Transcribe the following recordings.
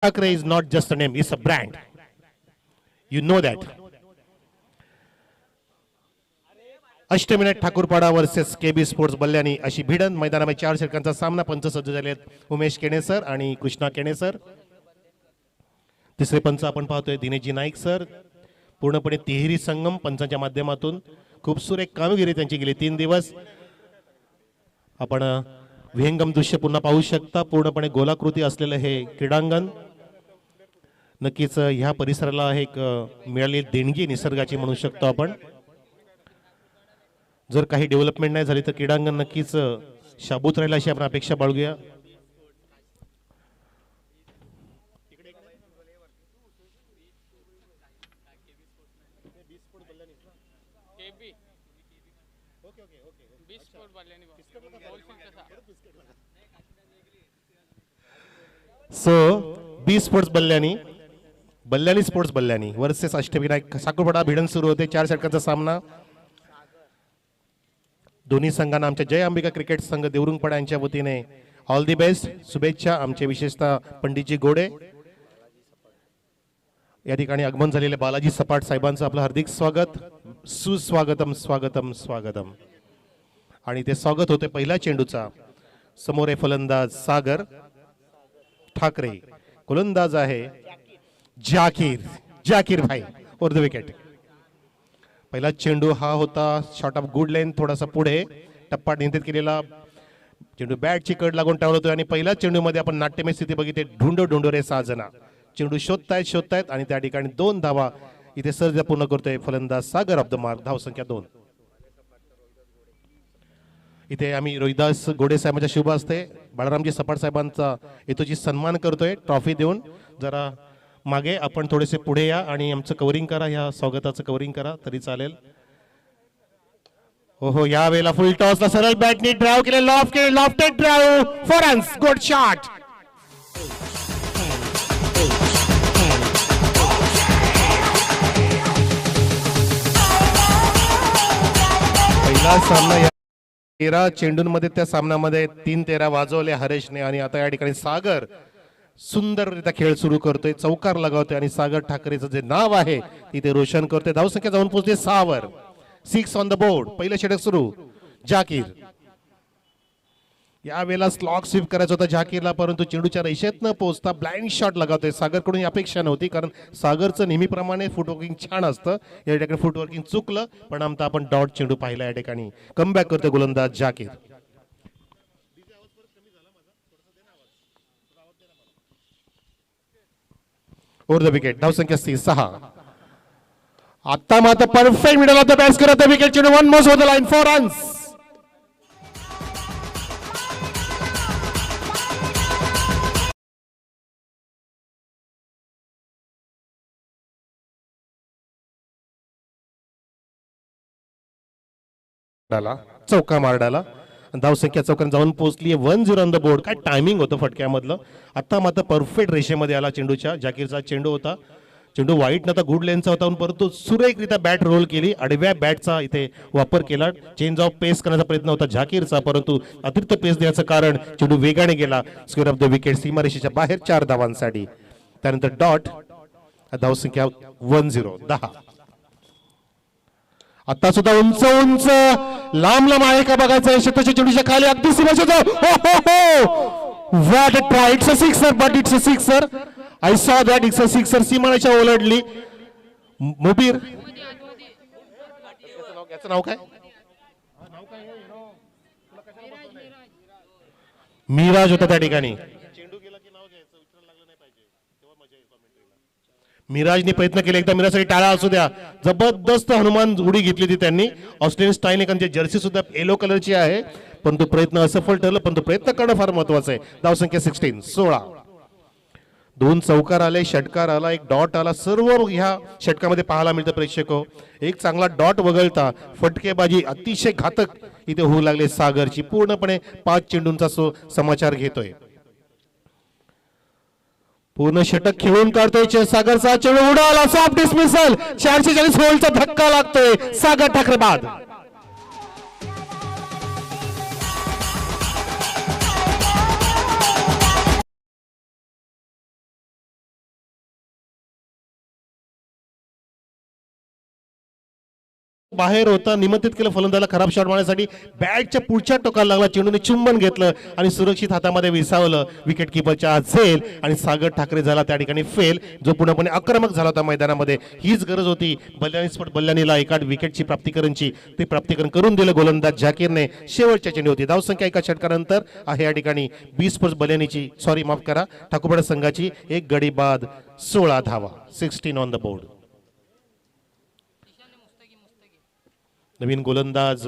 Thakre is not just a name, it's a brand. You know that. अष्टमिनिट Thakurpada versus KB sports बल्ल्यानी अशी भिडन मैदानामध्ये 4 षटकांचा सामना. पंच सज्ज झाले आहेत उमेश केणे सर आणि कृष्णा केणे सर. तिसरे पंच आपण पाहतोय दिनेशजी नाईक सर. पूर्णपणे तिहेरी संगम पंचांच्या माध्यमातून खूप सुरेख कामगिरी त्यांची गेली 3 दिवस. आपण विहंगम दृश्य पुन्हा पाहू शकता. पूर्णपणे गोलाकृती असलेलं हे क्रीडांगण नक्कीच ह्या परिसराला एक मिळालेली देणगी निसर्गाची म्हणू शकतो आपण. जर काही डेव्हलपमेंट नाही झाली तर क्रीडांगण नक्कीच शाबूत राहील अशी आपण अपेक्षा बाळगूया. सो बी sports बल्ल्यानी sports बल्ल्यानी versus Ashtavinayak साखरपाडा Vuitton सुरू होते. 4 षटकांचा सामना. दोन्ही संघांना आमच्या जय अंबिका क्रिकेट संघ देवरुंगपाडा यांच्या वतीने ऑल दी बेस्ट शुभेच्छा. आमचे विशेषतः पंडितजी गोडे या ठिकाणी आगमन झालेले बालाजी सपाट साहेबांचं आपलं हार्दिक स्वागत. सुस्वागतम स्वागतम स्वागतम. आणि ते स्वागत होते पहिल्या चेंडूचा. समोर आहे फलंदाज सागर ठाकरे. गोलंदाज आहे जाकीर भाई ओर द विकेट. पहिला चेंडू हा होता शॉट ऑफ गुड लेंथ. थोडासा पुढे टप्पा नियंत्रित केलेला चेंडू बॅटची कड लागून टाळवतोय आणि पहिल्या चेंडूमध्ये आपण नाट्यमय स्थिती बघितली. ढुंडो रे 6 जण चेंडू शोधतायत आणि त्या ठिकाणी 2 धावा इथे सर्ज पूर्ण करतोय फलंदाज सागर ऑफ द मार्क. धाव संख्या 2. इथे आम्ही रोहिदास गोडे साहेबांच्या शुभ हस्ते बाळरामजी सपाट साहेबांचा हेतूची सन्मान करतोय ट्रॉफी देऊन. जरा मागे आपण थोडेसे पुढे या आणि आमचं कव्हरिंग करा. ह्या स्वागताचं कव्हरिंग करा तरी चालेल. हो या वेळेला फुल टॉसला सरळ बॅटनी ड्राइव्ह केले. Lofted drive for runs. Good shot. पहिला सामना 13 चेंडूंमध्ये त्या सामन्यामध्ये 3-13 वाजवले हरेशने. आणि आता या ठिकाणी सागर सुंदररित्या खेळ सुरू करतोय. चौकार लगावतोय आणि सागर ठाकरेचं जे नाव आहे तिथे रोशन करतोय. धावसंख्या जाऊन पोहोचते 6 वर. 6 ऑन द बोर्ड. पहिलं षटक सुरू. जाकीर या वेळेला स्लॉग स्वीप करायचा होता जाकीरला, परंतु चेंडूच्या रेषेत न पोहोचता ब्लाइंड शॉट लगावतोय. सागरकडून अपेक्षा नव्हती कारण सागरचं नेहमीप्रमाणे फुटवर्किंग छान असतं. या ठिकाणी फुटवर्किंग चुकलं पण आमचा आपण डॉट चेंडू पाहिला. या ठिकाणी कमबॅक करतोय गोलंदाज जाकीर. Or the wicket. धावसंख्या 6. आता मात्र perfect middle of the bats करत विकेट. चेंडू one most of the line for runs. चौका मारडाला. धावसंख्या चौकाने जाऊन पोहोचली 1-0 ऑन द बोर्ड. काय टायमिंग होतं फटक्यामधलं. आता मात्र परफेक्ट रेषेमध्ये आला चेंडूच्या. जाकीरचा चेंडू होता. चेंडू वाईट नव्हता, गुड लेंथचा होता परंतु सुरेखरित्या बॅट रोल केली. आडव्या बॅटचा इथे वापर केला. चेंज ऑफ पेस करण्याचा प्रयत्न होता जाकीरचा परंतु अतिरिक्त पेस देण्याचं कारण चेंडू वेगाने गेला. Square of the wicket. सीमारेषेच्या बाहेर 4 धावांसाठी. त्यानंतर डॉट. धावसंख्या 10. आता सुद्धा उंच लांब आहे का बघायचं. शेताच्या चेंडूच्या खाली अगदी सीमारेषेचा. What a try. It's a sixer but it's a sixer. I saw that. It's a sixer. सीमारेषा ओलांडली. मुबीर याचं नाव काय. मिराज होता त्या ठिकाणी. मिराजने प्रयत्न केले. एकदा मिराजसाठी टाळा असू द्या. जबरदस्त हनुमान उडी घेतली ती त्यांनी ऑस्ट्रेलियन स्टाईल. त्यांची जर्सी सुद्धा येलो कलरची आहे परंतु प्रयत्न असफल ठरलं. परंतु प्रयत्न करणं फार महत्वाचं आहे. धावसंख्या 16. 2 चौकार आले, षटकार आला, 1 डॉट आला. सर्व ह्या षटकामध्ये पाहायला मिळतं प्रेक्षक. एक चांगला डॉट वगळता फटकेबाजी अतिशय घातक इथे होऊ लागले सागरची. पूर्णपणे 5 चेंडूंचा समाचार घेतोय. पूर्ण षटक खेळून काढतोय सागरचा. चेंडू उडाला. Soft dismissal. 440 होलचा धक्का लागतोय. सागर ठाकरे बाद. बाहेर होता, निमंत्रित केलं फलंदाला खराब शॉट मारण्यासाठी. बॅटच्या पुढच्या टोकाला लागला, चेंडूने चुंबन घेतलं आणि सुरक्षित हातामध्ये विसावलं. विकेट किपरच्या आत झेल आणि सागर ठाकरे झाला त्या ठिकाणी फेल, जो पूर्णपणे आक्रमक झाला होता मैदानामध्ये. हीच गरज होती बल्याणी स्पोर्ट बल्याणीला एका विकेटची प्राप्तिकरणची. ते प्राप्तिकरण करून दिलं गोलंदाज झाकीरने. शेवटच्या चेंडू होती. धावसंख्या एका षटकानंतर आहे या ठिकाणी बी स्पोर्ट्स बल्याणीची, सॉरी माफ करा, ठाकूरपाडा संघाची. एक गडी बाद 16 धावा, 16 ऑन द बोर्ड. नवीन गोलंदाज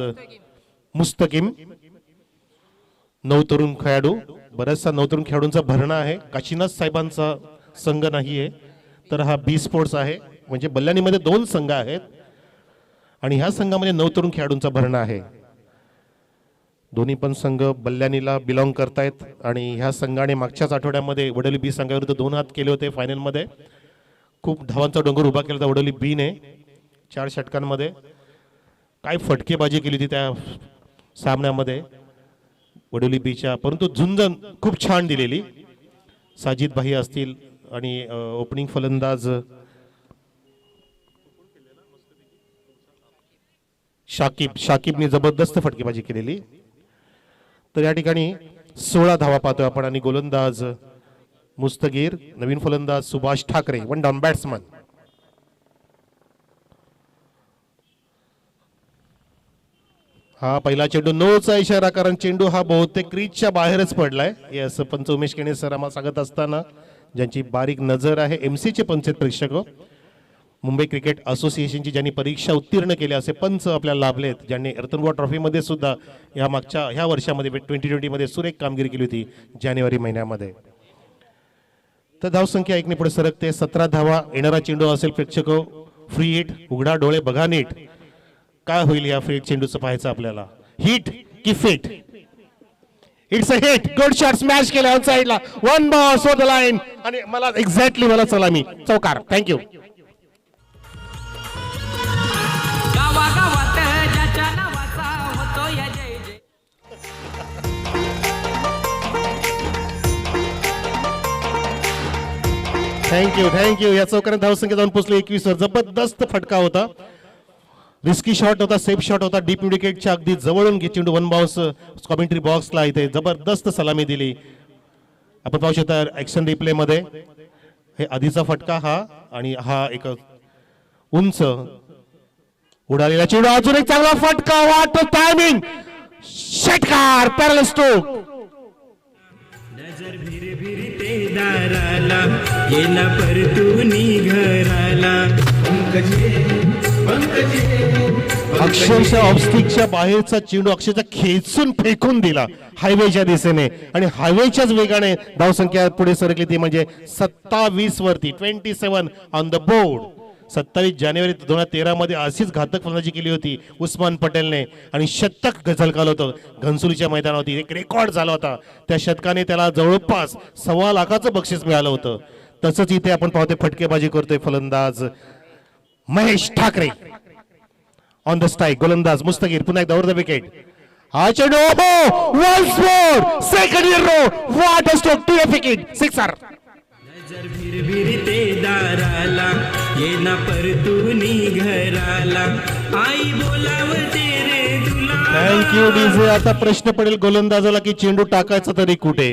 मुस्तकीम, नवतरुण खेळाडू. बऱ्याचसा नवतरुण खेळाडूंचा भरणा आहे. काशीनाथ साहेबांचा संघ नाही आहे, तर हा बी स्पोर्ट्स आहे. म्हणजे बल्याणीमध्ये 2 संघ आहेत आणि ह्या संघामध्ये नवतरुण खेळाडूंचा भरणा आहे. दोन्ही पण संघ बल्याणीला बिलॉंग करतायत आणि ह्या संघाने मागच्याच आठवड्यामध्ये वडोली बी संघाविरुद्ध 2 हात केले होते फायनलमध्ये. खूप धावांचा डोंगर उभा केला होता वडोली बीने 4 षटकांमध्ये. काय फटकेबाजी केली होती त्या सामन्यामध्ये वडोली बीच्या, परंतु झुंज खूप छान दिलेली. साजिद भाई असतील आणि ओपनिंग फलंदाज शाकिबने जबरदस्त फटकेबाजी केलेली. तर या ठिकाणी 16 धावा पाहतोय आपण आणि गोलंदाज मुस्तगीर, नवीन फलंदाज सुभाष ठाकरे, 1 डाऊन बॅट्समन. हा पहिला चेंडू नोचा इशारा, कारण चेंडू हा बहुतेक क्रीजच्या बाहेरच पडलाय. यस, पंच उमेश केणे सर आम्हाला सांगत असताना, ज्यांची बारीक नजर आहे, एमसीचे पंच प्रेक्षक, मुंबई क्रिकेट असोसिएशनची ज्यांनी परीक्षा उत्तीर्ण केल्या असे पंच आपल्याला लाभलेत, ज्यांनी रतनबुवा ट्रॉफीमध्ये सुद्धा ह्या वर्षामध्ये 2020 मध्ये सुरेख कामगिरी केली होती जानेवारी महिन्यामध्ये. तर धावसंख्या 1 ने पुढे सरकते. 17 धावा. येणारा चेंडू असेल प्रेक्षक फ्री हिट. उघडा डोळे बघा नीट, काय होईल या फ्री चेंडूचं पाहायचं आपल्याला. हिट की fit? It's a hit. Good shot, smash केला ऑन साइडला. 1 बॉल ओव्हर द लाईन आणि मला एक्झॅक्टली मला सलामी, चौकार. थँक्यू. थँक्यू. या चौकाने धावसंख्या जाऊन पोहोचली 21 वर. जबरदस्त फटका होता. रिस्की शॉट होता, सेफ शॉट होता. डीप विकेटच्या अगदी जवळून चेंडू 1 बाउन्स कॉमेंट्री बॉक्सला इथे जबरदस्त सलामी दिली. आपण पाहू शकता ऍक्शन रिप्ले मध्ये हे आधीचा फटका हा आणि हा एक उंच उडालेला चेंडू. अजून एक चांगला फटका. वाट टायमिंग, षटकार, पॅरल स्ट्रोक. नजर भिर भिरते दाराला, गेला परतूनी घराला. अक्षरशः ऑफस्टिकच्या बाहेरचा चेंडू अक्षरशः खेचून फेकून दिला हायवेच्या दिशेने आणि हायवेच्याच वेगाने धावसंख्या पुढे सरकली. ती म्हणजे 27 वरती, 27 ऑन द बोर्ड. 27 जानेवारी 2013 मध्ये अशीच घातक फलंदाजी केली होती उस्मान पटेलने आणि शतक झळकावलं होतं घनसोलीच्या मैदानावरती. एक रेकॉर्ड झाला होता. त्या शतकाने त्याला जवळपास 1.25 लाखाचं बक्षीस मिळालं होतं. तसंच इथे आपण पाहतोय फटकेबाजी करतोय फलंदाज Mahesh Thackeray. On the strike गोलंदाज मुस्तगीर. पुन्हा एकदा ओव्हर द विकेट. हा चेंडू once more, second in row. What a stroke, to wicket, sixer. नजर भिर भिरते दाराला, येना परतूनी घराला. आई बोलावते रे तुला. Thank you DJ. आता प्रश्न पडेल गोलंदाजाला की चेंडू टाकायचा तरी कुठे.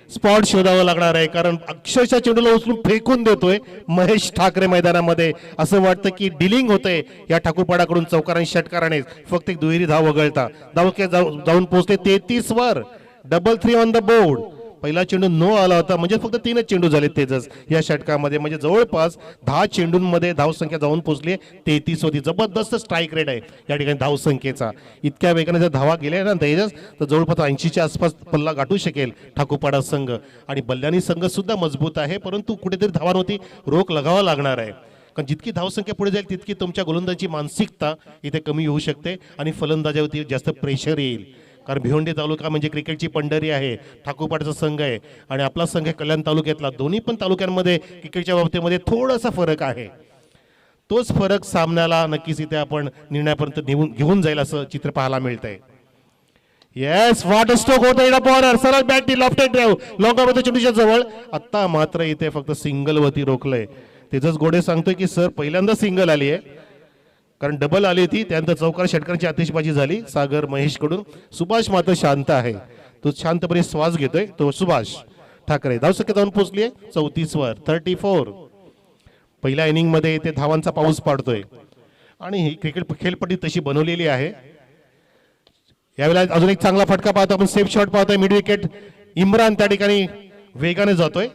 स्पॉट शोधावं लागणार आहे, कारण अक्षरशः चेंडूला उचलून फेकून देतोय महेश ठाकरे मैदानामध्ये. असं वाटतं की डिलिंग होतंय या ठाकूरपाडाकडून चौकारांनी षटकाराने. फक्त एक दुहेरी धाव वगळता जाऊन पोहोचले 33 वर. Double 3 on the board. पहिला चेंडू नो आला होता, म्हणजे फक्त 3च चेंडू झाले तेजस या षटकामध्ये. म्हणजे जवळपास 10 चेंडूंमध्ये धावसंख्या जाऊन पोहोचली 33 होती. जबरदस्त स्ट्राईक रेट आहे या ठिकाणी धावसंख्येचा. इतक्या वेगाने जर धावा गेल्या ना तेजस, तर जवळपास 80च्या आसपास पल्ला गाठू शकेल ठाकूरपाडा संघ. आणि बल्याणी संघ सुद्धा मजबूत आहे, परंतु कुठेतरी धावांवरती रोख लगावा लागणार आहे. कारण जितकी धावसंख्या पुढे जाईल तितकी तुमच्या गोलंदाजी मानसिकता इथे कमी होऊ शकते आणि फलंदाजावरती जास्त प्रेशर येईल. कारण भिवंडी तालुका म्हणजे क्रिकेटची पंढरी आहे. ठाकूरपाडाचा संघ आहे आणि आपला संघ आहे कल्याण तालुक्यातला. दोन्ही पण तालुक्यांमध्ये क्रिकेटच्या बाबतीमध्ये थोडासा फरक आहे. तोच फरक सामन्याला नक्कीच इथे आपण निर्णयापर्यंत घेऊन जाईल असं चित्र पाहायला मिळतंय. येस, व्हॉट अ स्ट्रोक होता इकडे बॉलर. सरळ bat lofted drive long of the चेंडूच्या जवळ. आता मात्र इथे फक्त सिंगल वरती रोखलंय. तेजस गोडे सांगतोय की सर पहिल्यांदा सिंगल आली आहे. कारण डबल आली होती, त्यानंतर चौकार षटकांची आतिषबाजी झाली सागर महेश कडून. सुभाष मात्र शांत आहे, तो शांतपणे श्वास घेतोय. तो सुभाष ठाकरे धावसंख्या जाऊन पोहोचली आहे 34 वर 34. पहिल्या इनिंग मध्ये ते धावांचा पाऊस पाडतोय आणि ही क्रिकेट खेळपट्टी तशी बनवलेली आहे. यावेळेला अजून एक चांगला फटका पाहतो आपण, सेफ शॉट पाहतोय मिड विकेट. इम्रान त्या ठिकाणी वेगाने जातोय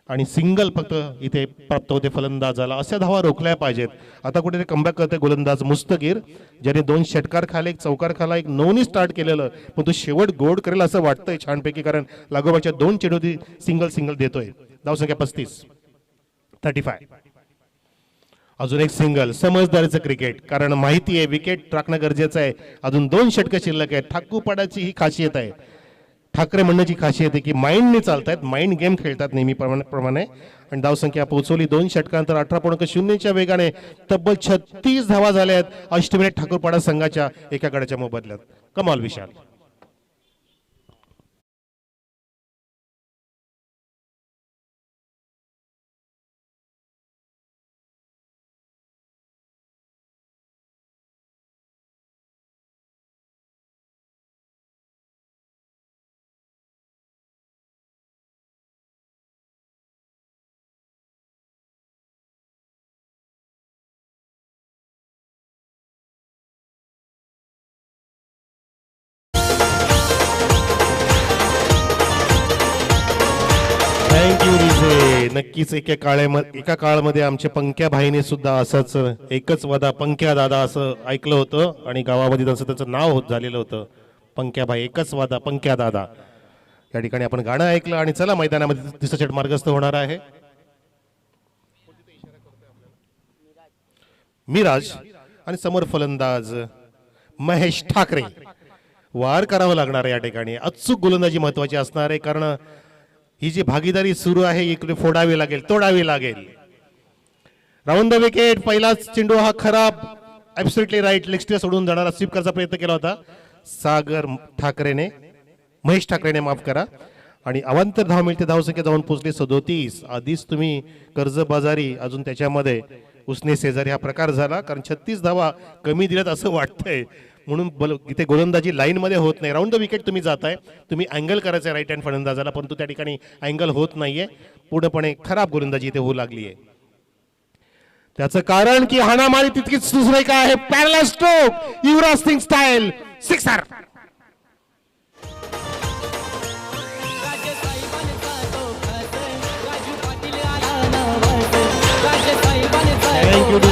आणि सिंगल फक्त इथे प्राप्त होते फलंदाजाला. अशा धावा रोखल्या पाहिजेत. आता कुठेतरी कमबॅक करते गोलंदाज मुस्तकीर, ज्याने 2 षटकार खाले, एक चौकार खाला, एक नोनी स्टार्ट केलेलं, पण तो शेवट गोड करेल असं वाटतंय छानपैकी, कारण लागोबाच्या 2 चेंडू सिंगल देतोय. धावसंख्या 35. अजून एक सिंगल. समजदारीचं क्रिकेट, कारण माहिती आहे विकेट राखणं गरजेचं आहे. अजून 2 षटकं शिल्लक आहेत. ठाकूपाडाची ही खासियत आहे, ठाकरे म्हणण्याची खासियत आहे की माइंडने चालतायत, माइंड गेम खेळतात नेहमीप्रमाणे. आणि धावसंख्या पोहोचवली 2 षटकांतर 18.0च्या वेगाने. तब्बल 36 धावा झाल्या आहेत अष्टमिनिट ठाकूरपाडा संघाच्या एका गडाच्या मोबदल्यात. कमाल विशाल. थँक्यू रिझे. नक्कीच एका काळामध्ये आमच्या पंक्या भाईने सुद्धा असंच एकच वादा पंक्या दादा असं ऐकलं होतं आणि गावामध्ये त्याचं नाव झालेलं होतं. पंक्या भाई एकच वादा पंक्या दादा. या ठिकाणी आपण गाणं ऐकलं आणि चला मैदानामध्ये तिसरा षट मार्गस्थ होणार आहे. मिराज आणि समोर फलंदाज महेश ठाकरे. वार करावं लागणार आहे या ठिकाणी. अचूक गोलंदाजी महत्वाची असणार आहे, कारण ही जी भागीदारी सुरू आहे इकडे फोडावी लागेल, तोडावी लागेल. Round the wicket. पहिलाच चेंडू हा खराब, ऍब्सोल्युटली राईट, लेग स्टंप सोडून जाणारा स्वीप करायचा प्रयत्न केला होता सागर ठाकरेने, महेश ठाकरेने माफ करा. आणि अवांतर धाव मिळते. धावसंख्या जाऊन पोहोचली 37. आधीच तुम्ही कर्जबाजारी, अजून त्याच्यामध्ये उसने शेजारी हा प्रकार झाला, कारण 36 धावा कमी दिल्यात असं वाटतंय, म्हणून इथे गोलंदाजी लाईन मध्ये होत नाही. राऊंड द विकेट तुम्ही जाताय, तुम्ही अँगल करायचं राईट हँड फलंदाजाला, परंतु त्या ठिकाणी अँगल होत नाहीये. पूर्णपणे खराब गोलंदाजी इथे होऊ लागली आहे. त्याचं कारण की हाणामारी तितकीच सुरेख आहे. Parallel stroke, Yuvraj Singh style, sixer.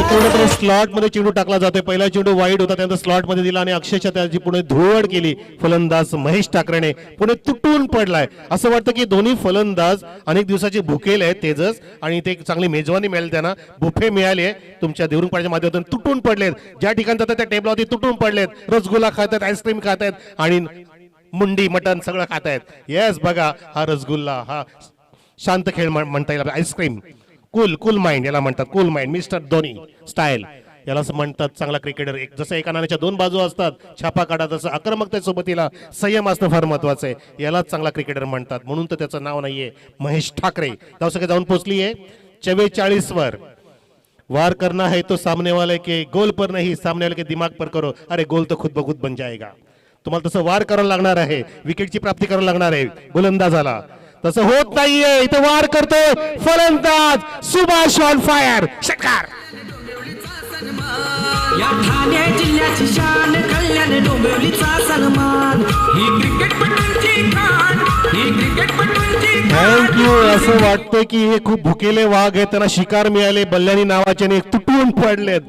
पूर्णपणे स्लॉट मध्ये चेंडू टाकला जातोय. पहिला चेंडू वाईड होता, त्यानंतर स्लॉट मध्ये दिला आणि अक्षरशः त्याची पुढे धुळवड केली फलंदाज महेश ठाकरेने. पुढे तुटून पडलाय. असं वाटतं की दोन्ही फलंदाज अनेक दिवसाचे भुकेले आहेत तेजस, आणि ते चांगली मेजवानी मिळेल त्यांना, बुफे मिळाले तुमच्या देवरुंग पाड्याच्या माध्यमातून. तुटून पडलेत, ज्या ठिकाणी जातात त्या टेबलावरती तुटून पडलेत. रसगुल्ला खातात, आईस्क्रीम खातात आणि मुंडी मटन सगळं खातायत. येस, बघा हा रसगुल्ला, हा शांत खेळ म्हणता येईल. आईस्क्रीम, कूल माइंड याला म्हणतात. Cool mind, mister Dhoni style याला म्हणतात. चांगला क्रिकेटर, जसं एका नाण्याच्या 2 बाजू असतात, छापा काढा, तसं आक्रमकतेसोबतीला संयम असणं फार महत्वाचं आहे. यालाच चांगला क्रिकेटर म्हणतात, म्हणून तर त्याचं नाव नाहीये महेश ठाकरे. धावसंख्या जाऊन पोहोचली आहे 44 वर. वार करना है तो सामने वाले के गोल पर नहीं, सामने वाले के दिमाग पर करो. अरे गोल तो खुद ब खुद बन जाएगा. तुम्हाला तसं वार करावं लागणार आहे, विकेटची प्राप्ती करावं लागणार आहे गोलंदाजाला. तसं होत नाहीये. इथे वार करतोय फलंदाज सुभाष ऑन फायर, षटकार. या ठाणे जिल्ह्याची शान, कल्याण डोंबिवलीचा सन्मान. ही क्रिकेटपटूंची खाण, ही क्रिकेटपटूंची थँक्यू. असं वाटतं की हे खूप भुकेले वाघ आहेत, त्यांना शिकार मिळाले. बल्ल्यानी नावाचे आणि तुटून पडलेत.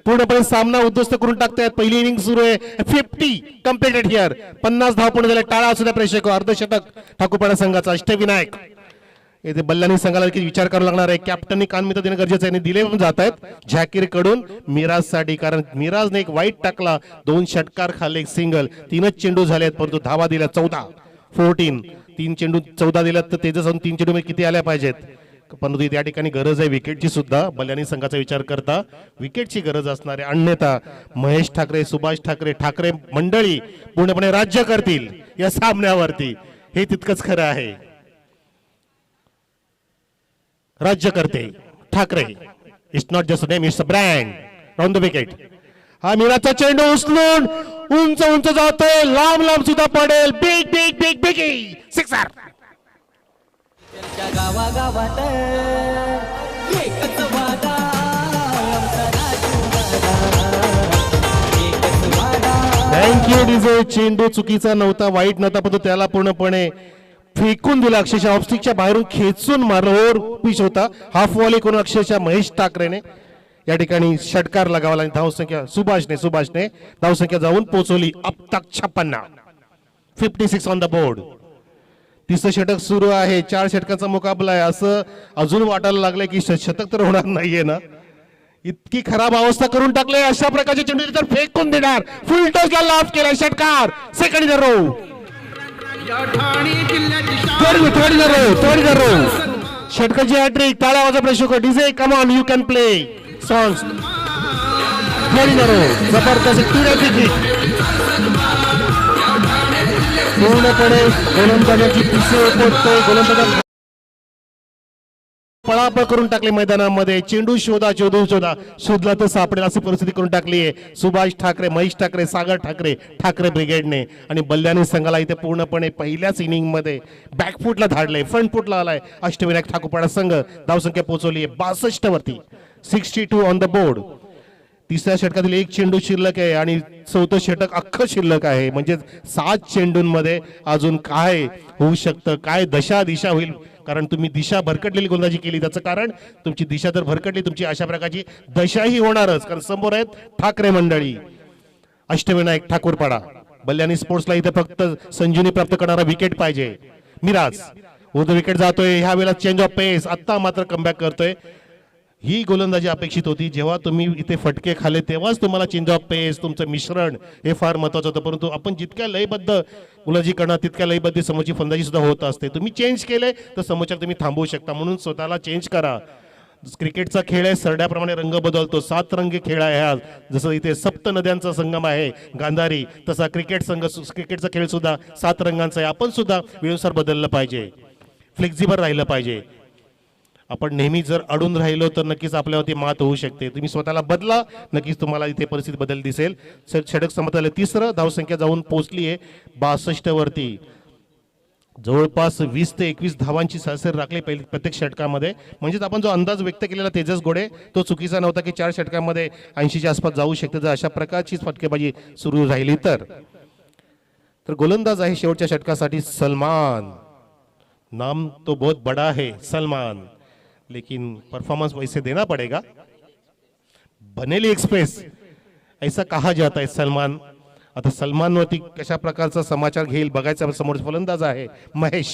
पूर्णपणे सामना उद्ध्वस्त करून टाकतायत. पहिली इनिंग सुरू आहे. 50 कम्प्लीटेड हिअर. 50 धाव पूर्ण झाल्या. टाळा असू द्या प्रेक्षक. अर्धशतक ठाकूरपाडा संघाचा अष्टविनायक. येथे बल्ल्यानी संघाला विचार करावा लागणार आहे. कॅप्टननी कानमित्र देणं गरजेचं आहे. दिले पण जात आहेत झाकीर कडून मिराजसाठी, कारण मिराजने एक वाईट टाकला, 2 षटकार खाल्ले, एक सिंगल. 3च चेंडू झालेत, परंतु धावा दिल्या 14. 3 चेंडू 14 दिल्यात, तर तेजस 3 चेंडू किती आल्या पाहिजेत. परंतु त्या ठिकाणी गरज आहे विकेटची सुद्धा. बल्ल्यानी संघाचा विचार करता विकेटची गरज असणार आहे. अन्यथा महेश ठाकरे, सुभाष ठाकरे, ठाकरे मंडळी पूर्णपणे राज्य करतील या सामन्यावरती. हे तितकंच खरं आहे. राज्य करते Thackeray. It's not just name, it's a brand. On the wicket. हा मीराचा चेंडू उचलून उंच उंच जातोय, लांब लांब सुद्धा पडेल. Big big big big sixer. त्या गावागावात एकच वादा, आमचा राजू दादा. एकच वादा. Thank you DJ. चेंडू चुकीचा नव्हता, वाईट नव्हता, पण तो त्याला पूर्णपणे फेकून दिला. अक्षरशः ऑफस्टिकच्या बाहेरून खेचून मारलं. ओव्हर पिच होता. हाफ वॉली करून अक्षरशः महेश ठाकरेने या ठिकाणी षटकार लगावला. धावसंख्या सुभाषने धावसंख्या जाऊन पोहोचवली अब तक 56. 56 ऑन द बोर्ड. तिसरं षटक सुरू आहे. 4 षटकाचा मुकाबला आहे. असं अजून वाटायला लागलंय की शतक तर होणार नाहीये ना. इतकी खराब अवस्था करून टाकले. अशा प्रकारचे चेंडू तर फेकून देणार. फुल टॉसला लाभ केला षटकार. Second in the row. या ठाणे जिल्ह्याची थर्ड इन द रो. षटकाची हॅट्रिक. टाळ्या वाजवा प्रेक्षक. DJ come on, you can play songs. Third in the row. जबरदस्त पूर्णपणे गोलंदाजाची पिसे पोचतोय. गोलंदाज पळापळ करून टाकले मैदानामध्ये. चेंडू शोधला तर सापडेल अशी परिस्थिती करून टाकली आहे सुभाष ठाकरे, महेश ठाकरे, सागर ठाकरे, ठाकरे ब्रिगेडने. आणि बल्ल्याने संघाला इथे पूर्णपणे पहिल्याच इनिंग मध्ये बॅकफुटला धाडले, फ्रंट फुटला आलाय. अष्टविनायक ठाकूरपाडा संघ धावसंख्या पोहोचवली आहे 62 वरती. 62 ऑन द बोर्ड. तिसऱ्या षटकातील एक चेंडू शिल्लक आहे आणि चौथं षटक अख्खं शिल्लक आहे. म्हणजे 7 चेंडूंमध्ये अजून काय होऊ शकतं, काय दशा दिशा होईल. कारण तुम्ही दिशा भरकटलेली गोलंदाजी केली. त्याचं कारण तुमची दिशा जर भरकटली, तुमची अशा प्रकारची दशाही होणारच. कारण समोर आहेत ठाकरे मंडळी. अष्टविनायक ठाकूरपाडा. बल्ल्यानी स्पोर्ट्सला इथे फक्त संजीवनी प्राप्त करणारा विकेट पाहिजे. मिराज उर्ध विकेट जातोय. ह्या वेळेला चेंज ऑफ पेस. आत्ता मात्र कमबॅक करतोय. ही गोलंदाजी अपेक्षित होती. जेव्हा तुम्ही इथे फटके खाले तेव्हाच तुम्हाला चेंज ऑफ पेस, तुमचं मिश्रण हे फार महत्वाचं होतं. परंतु आपण जितक्या लयबद्ध गोलंदाजी करणार तितक्या लयबद्ध समोरची फलंदाजी सुद्धा होत असते. तुम्ही चेंज केले तर समोरच्या तुम्ही थांबवू शकता. म्हणून स्वतःला चेंज करा. क्रिकेटचा खेळ आहे, सरड्याप्रमाणे रंग बदलतो. 7 रंगी खेळ आहे हा. जसं इथे सप्त नद्यांचा संगम आहे गांधारी, तसा क्रिकेटचा खेळ सुद्धा 7 रंगांचा आहे. आपण सुद्धा वेळेनुसार बदललं पाहिजे, फ्लेक्झिबल राहिलं पाहिजे. आपण नेहमी जर अडून राहिलो तर नक्कीच आपल्यावरती मात होऊ शकते. तुम्ही स्वतःला बदला, नक्कीच तुम्हाला इथे परिस्थिती बदल दिसेल. षटक समाप्त झाले. तिसरं धावसंख्या जाऊन पोहोचली आहे 62 वरती. जवळपास 20 ते 21 धावांची सरासरी राखली प्रत्येक षटकामध्ये. म्हणजेच आपण जो अंदाज व्यक्त केलेला तेजस घोडे तो चुकीचा नव्हता की 4 षटकांमध्ये 80च्या आसपास जाऊ शकते जर अशा प्रकारची फटकेबाजी सुरू राहिली तर. गोलंदाज आहे शेवटच्या षटकासाठी सलमान. नाम तो बहुत बड़ा है सलमान, लेकिन परफॉर्मेंस वैसे देना पड़ेगा. बनेली एक्सप्रेस ऐसा कहा जाता है सलमान. आता सलमानवरती कशा प्रकारचा समाचार घेईल बघायचा. समोर फलंदाज आहे महेश.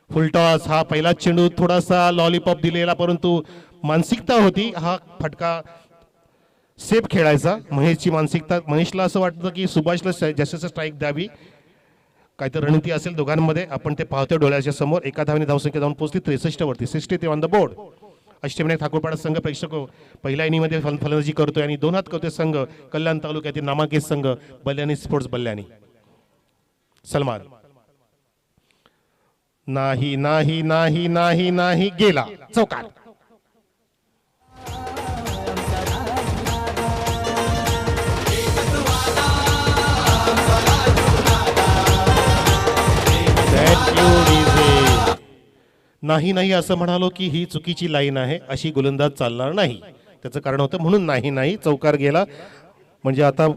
फुलटॉस. हा पहिला चेंडू थोडासा लॉलीपॉप दिलेला, परंतु मानसिकता होती हा फटका सेफ खेळायचा. महेशची मानसिकता. महेशला असं वाटतं की सुभाषला जास्तीत स्ट्राईक द्यावी. काहीतरी रणनीती असेल दोघांमध्ये. आपण ते पाहतोय डोळ्याच्या समोर. एका धावेने धावसंख्या जाऊन पोहोचली 63 वरती. 63 on the board. Ashtavinayak Thakurpada संघ प्रेक्षक पहिल्या इनिंगमध्ये फलंदाजी करतोय आणि 2 हात करतोय संघ कल्याण तालुक्यातील नामांकित संघ बल्ल्यानी स्पोर्ट्स बल्ल्यानी. सलमान. नाही नाही नाही नाही नाही गेला. चौकार. नाही नाही असं म्हणालो की ही चुकीची लाईन आहे, अशी गोलंदाज चालणार नाही. त्याचं कारण होतं म्हणून नाही नाही. चौकार गेला. म्हणजे आता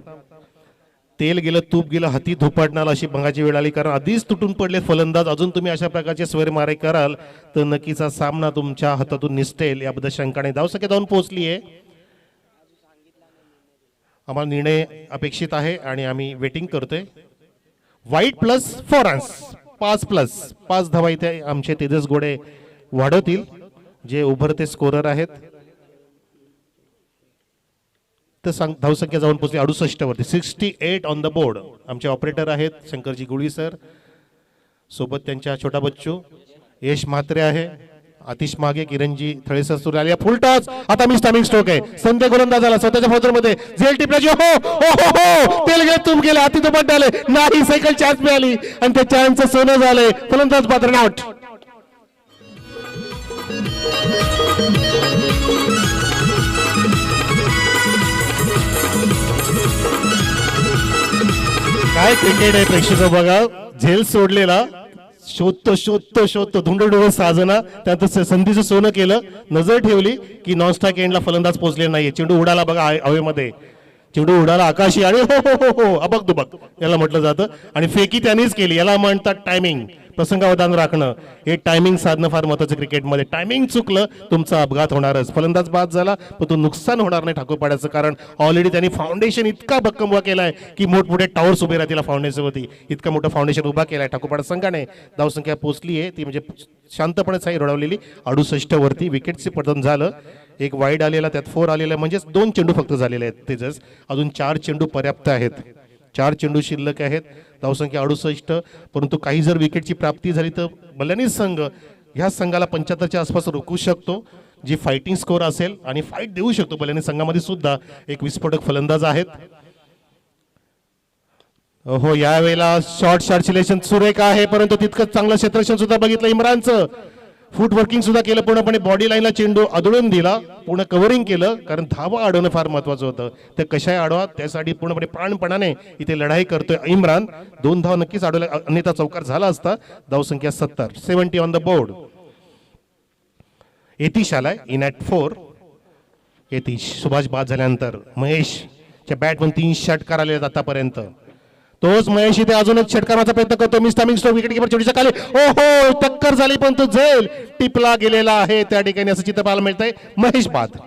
तेल गेलं, तूप गेलं, हाती धुपाटणार अशी भंगाची वेळ आली. कारण आधीच तुटून पडले फलंदाज. अजून तुम्ही अशा प्रकारचे स्वर मारे कराल तर नक्कीच हा सामना तुमच्या हातातून निसटेल याबद्दल शंकाने. धावसंख्या जाऊन पोहोचली आहे. आम्हाला निर्णय अपेक्षित आहे आणि आम्ही वेटिंग करतोय. वाईट प्लस 4 रन्स. 5 धावा इथे आमचे तेजस घोडे वाढवतील जे उभरते स्कोरर आहेत. तर धावसंख्या जाऊन पोहोचली 68 वरती. 68 ऑन द बोर्ड. आमचे ऑपरेटर आहेत शंकरजी गुळी सर. सोबत त्यांच्या छोटा बच्चू यश म्हात्रे आहे. आतिश मागे किरणजी थळेसर सुरू आले. फुल टॉस. आता मिस्टामिंग स्ट्रोक आहे. संध्या गोलंदाजाला स्वतःच्या फौजमध्ये झेल टिपल्याची. हो हो हो तेल गेले, तुम गेले, हाती दुपट आले. नाही सायकल चान्स मिळाली आणि त्या चान्सचं सोनं झालंय. फलंदाज पात्र आउट. काय क्रिकेट आहे प्रेक्षक बघा. झेल सोडलेला शोधतो धुंडडोळ साजना त्यात संधीचं सोनं केलं. नजर ठेवली की नॉनस्ट्राईक एंडला फलंदाज पोहोचले नाहीये. चेंडू उडाला बघा हवेमध्ये. चेंडू उडाला आकाशी आणि हो अबक दुबक याला म्हटलं जातं. आणि फेकी त्यांनीच केली. याला म्हणतात टायमिंग, प्रसंगावधान राखणं. हे टायमिंग साधणं फार महत्वाचं क्रिकेटमध्ये. टायमिंग चुकलं तुमचा अपघात होणारच. फलंदाज बाद झाला पण तो नुकसान होणार नाही ठाकूरपाड्याचं, कारण ऑलरेडी त्यांनी फाउंडेशन इतका भक्कम उभा केलाय की मोठमोठे टावर्स उभे राहतील फाउंडेशन होती. इतका मोठं फाउंडेशन उभा केलाय ठाकूरपाडा संघाने. धावसंख्या पोहोचली आहे ती म्हणजे शांतपणे साई रडवलेली 68 वरती. विकेटचे पतन झालं. एक वाईड आलेला त्यात 4 आलेला म्हणजे 2 चेंडू फक्त झालेले आहेत तेजस. अजून 4 चेंडू पर्याप्त आहेत. 4 चेंडू शिल्लक आहेत. धावसंख्या 68. परंतु काही जर विकेटची प्राप्ती झाली तर बल्लानी संघ ह्या संघाला 75च्या आसपास रोखू शकतो, जी फायटिंग स्कोर असेल आणि फाईट देऊ शकतो. बल्लानी संघामध्ये सुद्धा एक विस्फोटक फलंदाज आहेत. हो यावेळेला शॉर्ट सिलेक्शन सुरेख आहे, परंतु तितकंच चांगलं क्षेत्ररक्षण सुद्धा बघितलं इम्रानचं. फूट वर्किंग सुद्धा केलं. पूर्णपणे बॉडी लाईनला चेंडू अडवून दिला. पूर्ण कव्हरिंग केलं, कारण धावा अडवणं फार महत्वाचं होतं. ते कशाही अडवा त्यासाठी पूर्णपणे प्राणपणाने इथे लढाई करतोय इम्रान. 2 धावा नक्कीच अडवल्या, अन्यथा चौकार झाला असता. धावसंख्या 70 ऑन द बोर्ड. यतीश आलाय इन ॲट 4. यतीश सुभाष बाद झाल्यानंतर महेशच्या बॅटमधून 3 षटकार आले आतापर्यंत. तोच महेश इथे अजून एक षटकार मारण्याचा प्रयत्न करतो. मिस्टामिंग स्ट्रोक विकेट किपर चेंडूच्या खाली. ओहो टक्कर झाली पण तो झेल टिपला गेलेला आहे त्या ठिकाणी असं चित्र पाहायला मिळतंय. महेश बाद.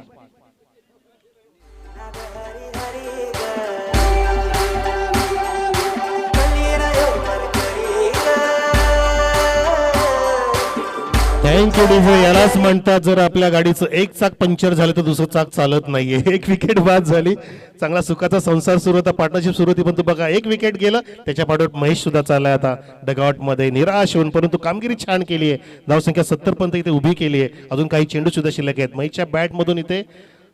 Thank you DJ. यालाच म्हणतात जर आपल्या गाडीचं एक चाक पंक्चर झालं तर दुसरं चाक चालत नाहीये. एक विकेट बाद झाली. चांगला सुखाचा संसार सुरू होता, पार्टनरशिप सुरू होती, पण तू बघा एक विकेट गेलं. त्याच्या पाठोपाठ महेश सुद्धा चाललाय आता डगआउट मध्ये निराश होऊन, परंतु कामगिरी छान केली आहे. धावसंख्या 70 पर्यंत इथे उभी केली आहे. अजून काही चेंडू सुद्धा शिल्लक आहेत. महेशच्या बॅट मधून इथे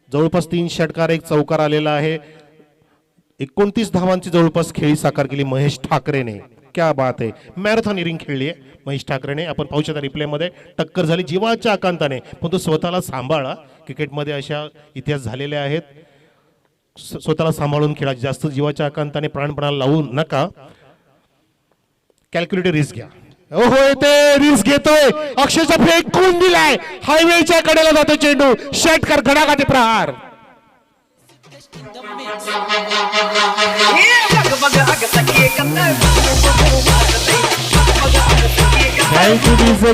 जवळपास 3 षटकार, एक चौकार आलेला आहे. 29 धावांची जवळपास खेळी साकार केली महेश ठाकरेने. क्या बात आहे. मॅरेथॉन इनिंग खेळली आहे महेश ठाकरेने. आपण पाहू शकता रिप्लेमध्ये. टक्कर झाली जीवाच्या आकांताने, पण तो स्वतःला सांभाळा. क्रिकेटमध्ये अशा इतिहास झालेले आहेत. स्वतःला सांभाळून खेळा. जास्त जीवाच्या आकांताने प्राणपणाला लावू नका. कॅल्क्युलेटेड रिस्क घ्या. ओहो ते रिस्क घेतोय. अक्षरशः फेकून दिलाय. हायवेच्या कडेला जातो चेंडू. षटकार घडाघाती प्रहार.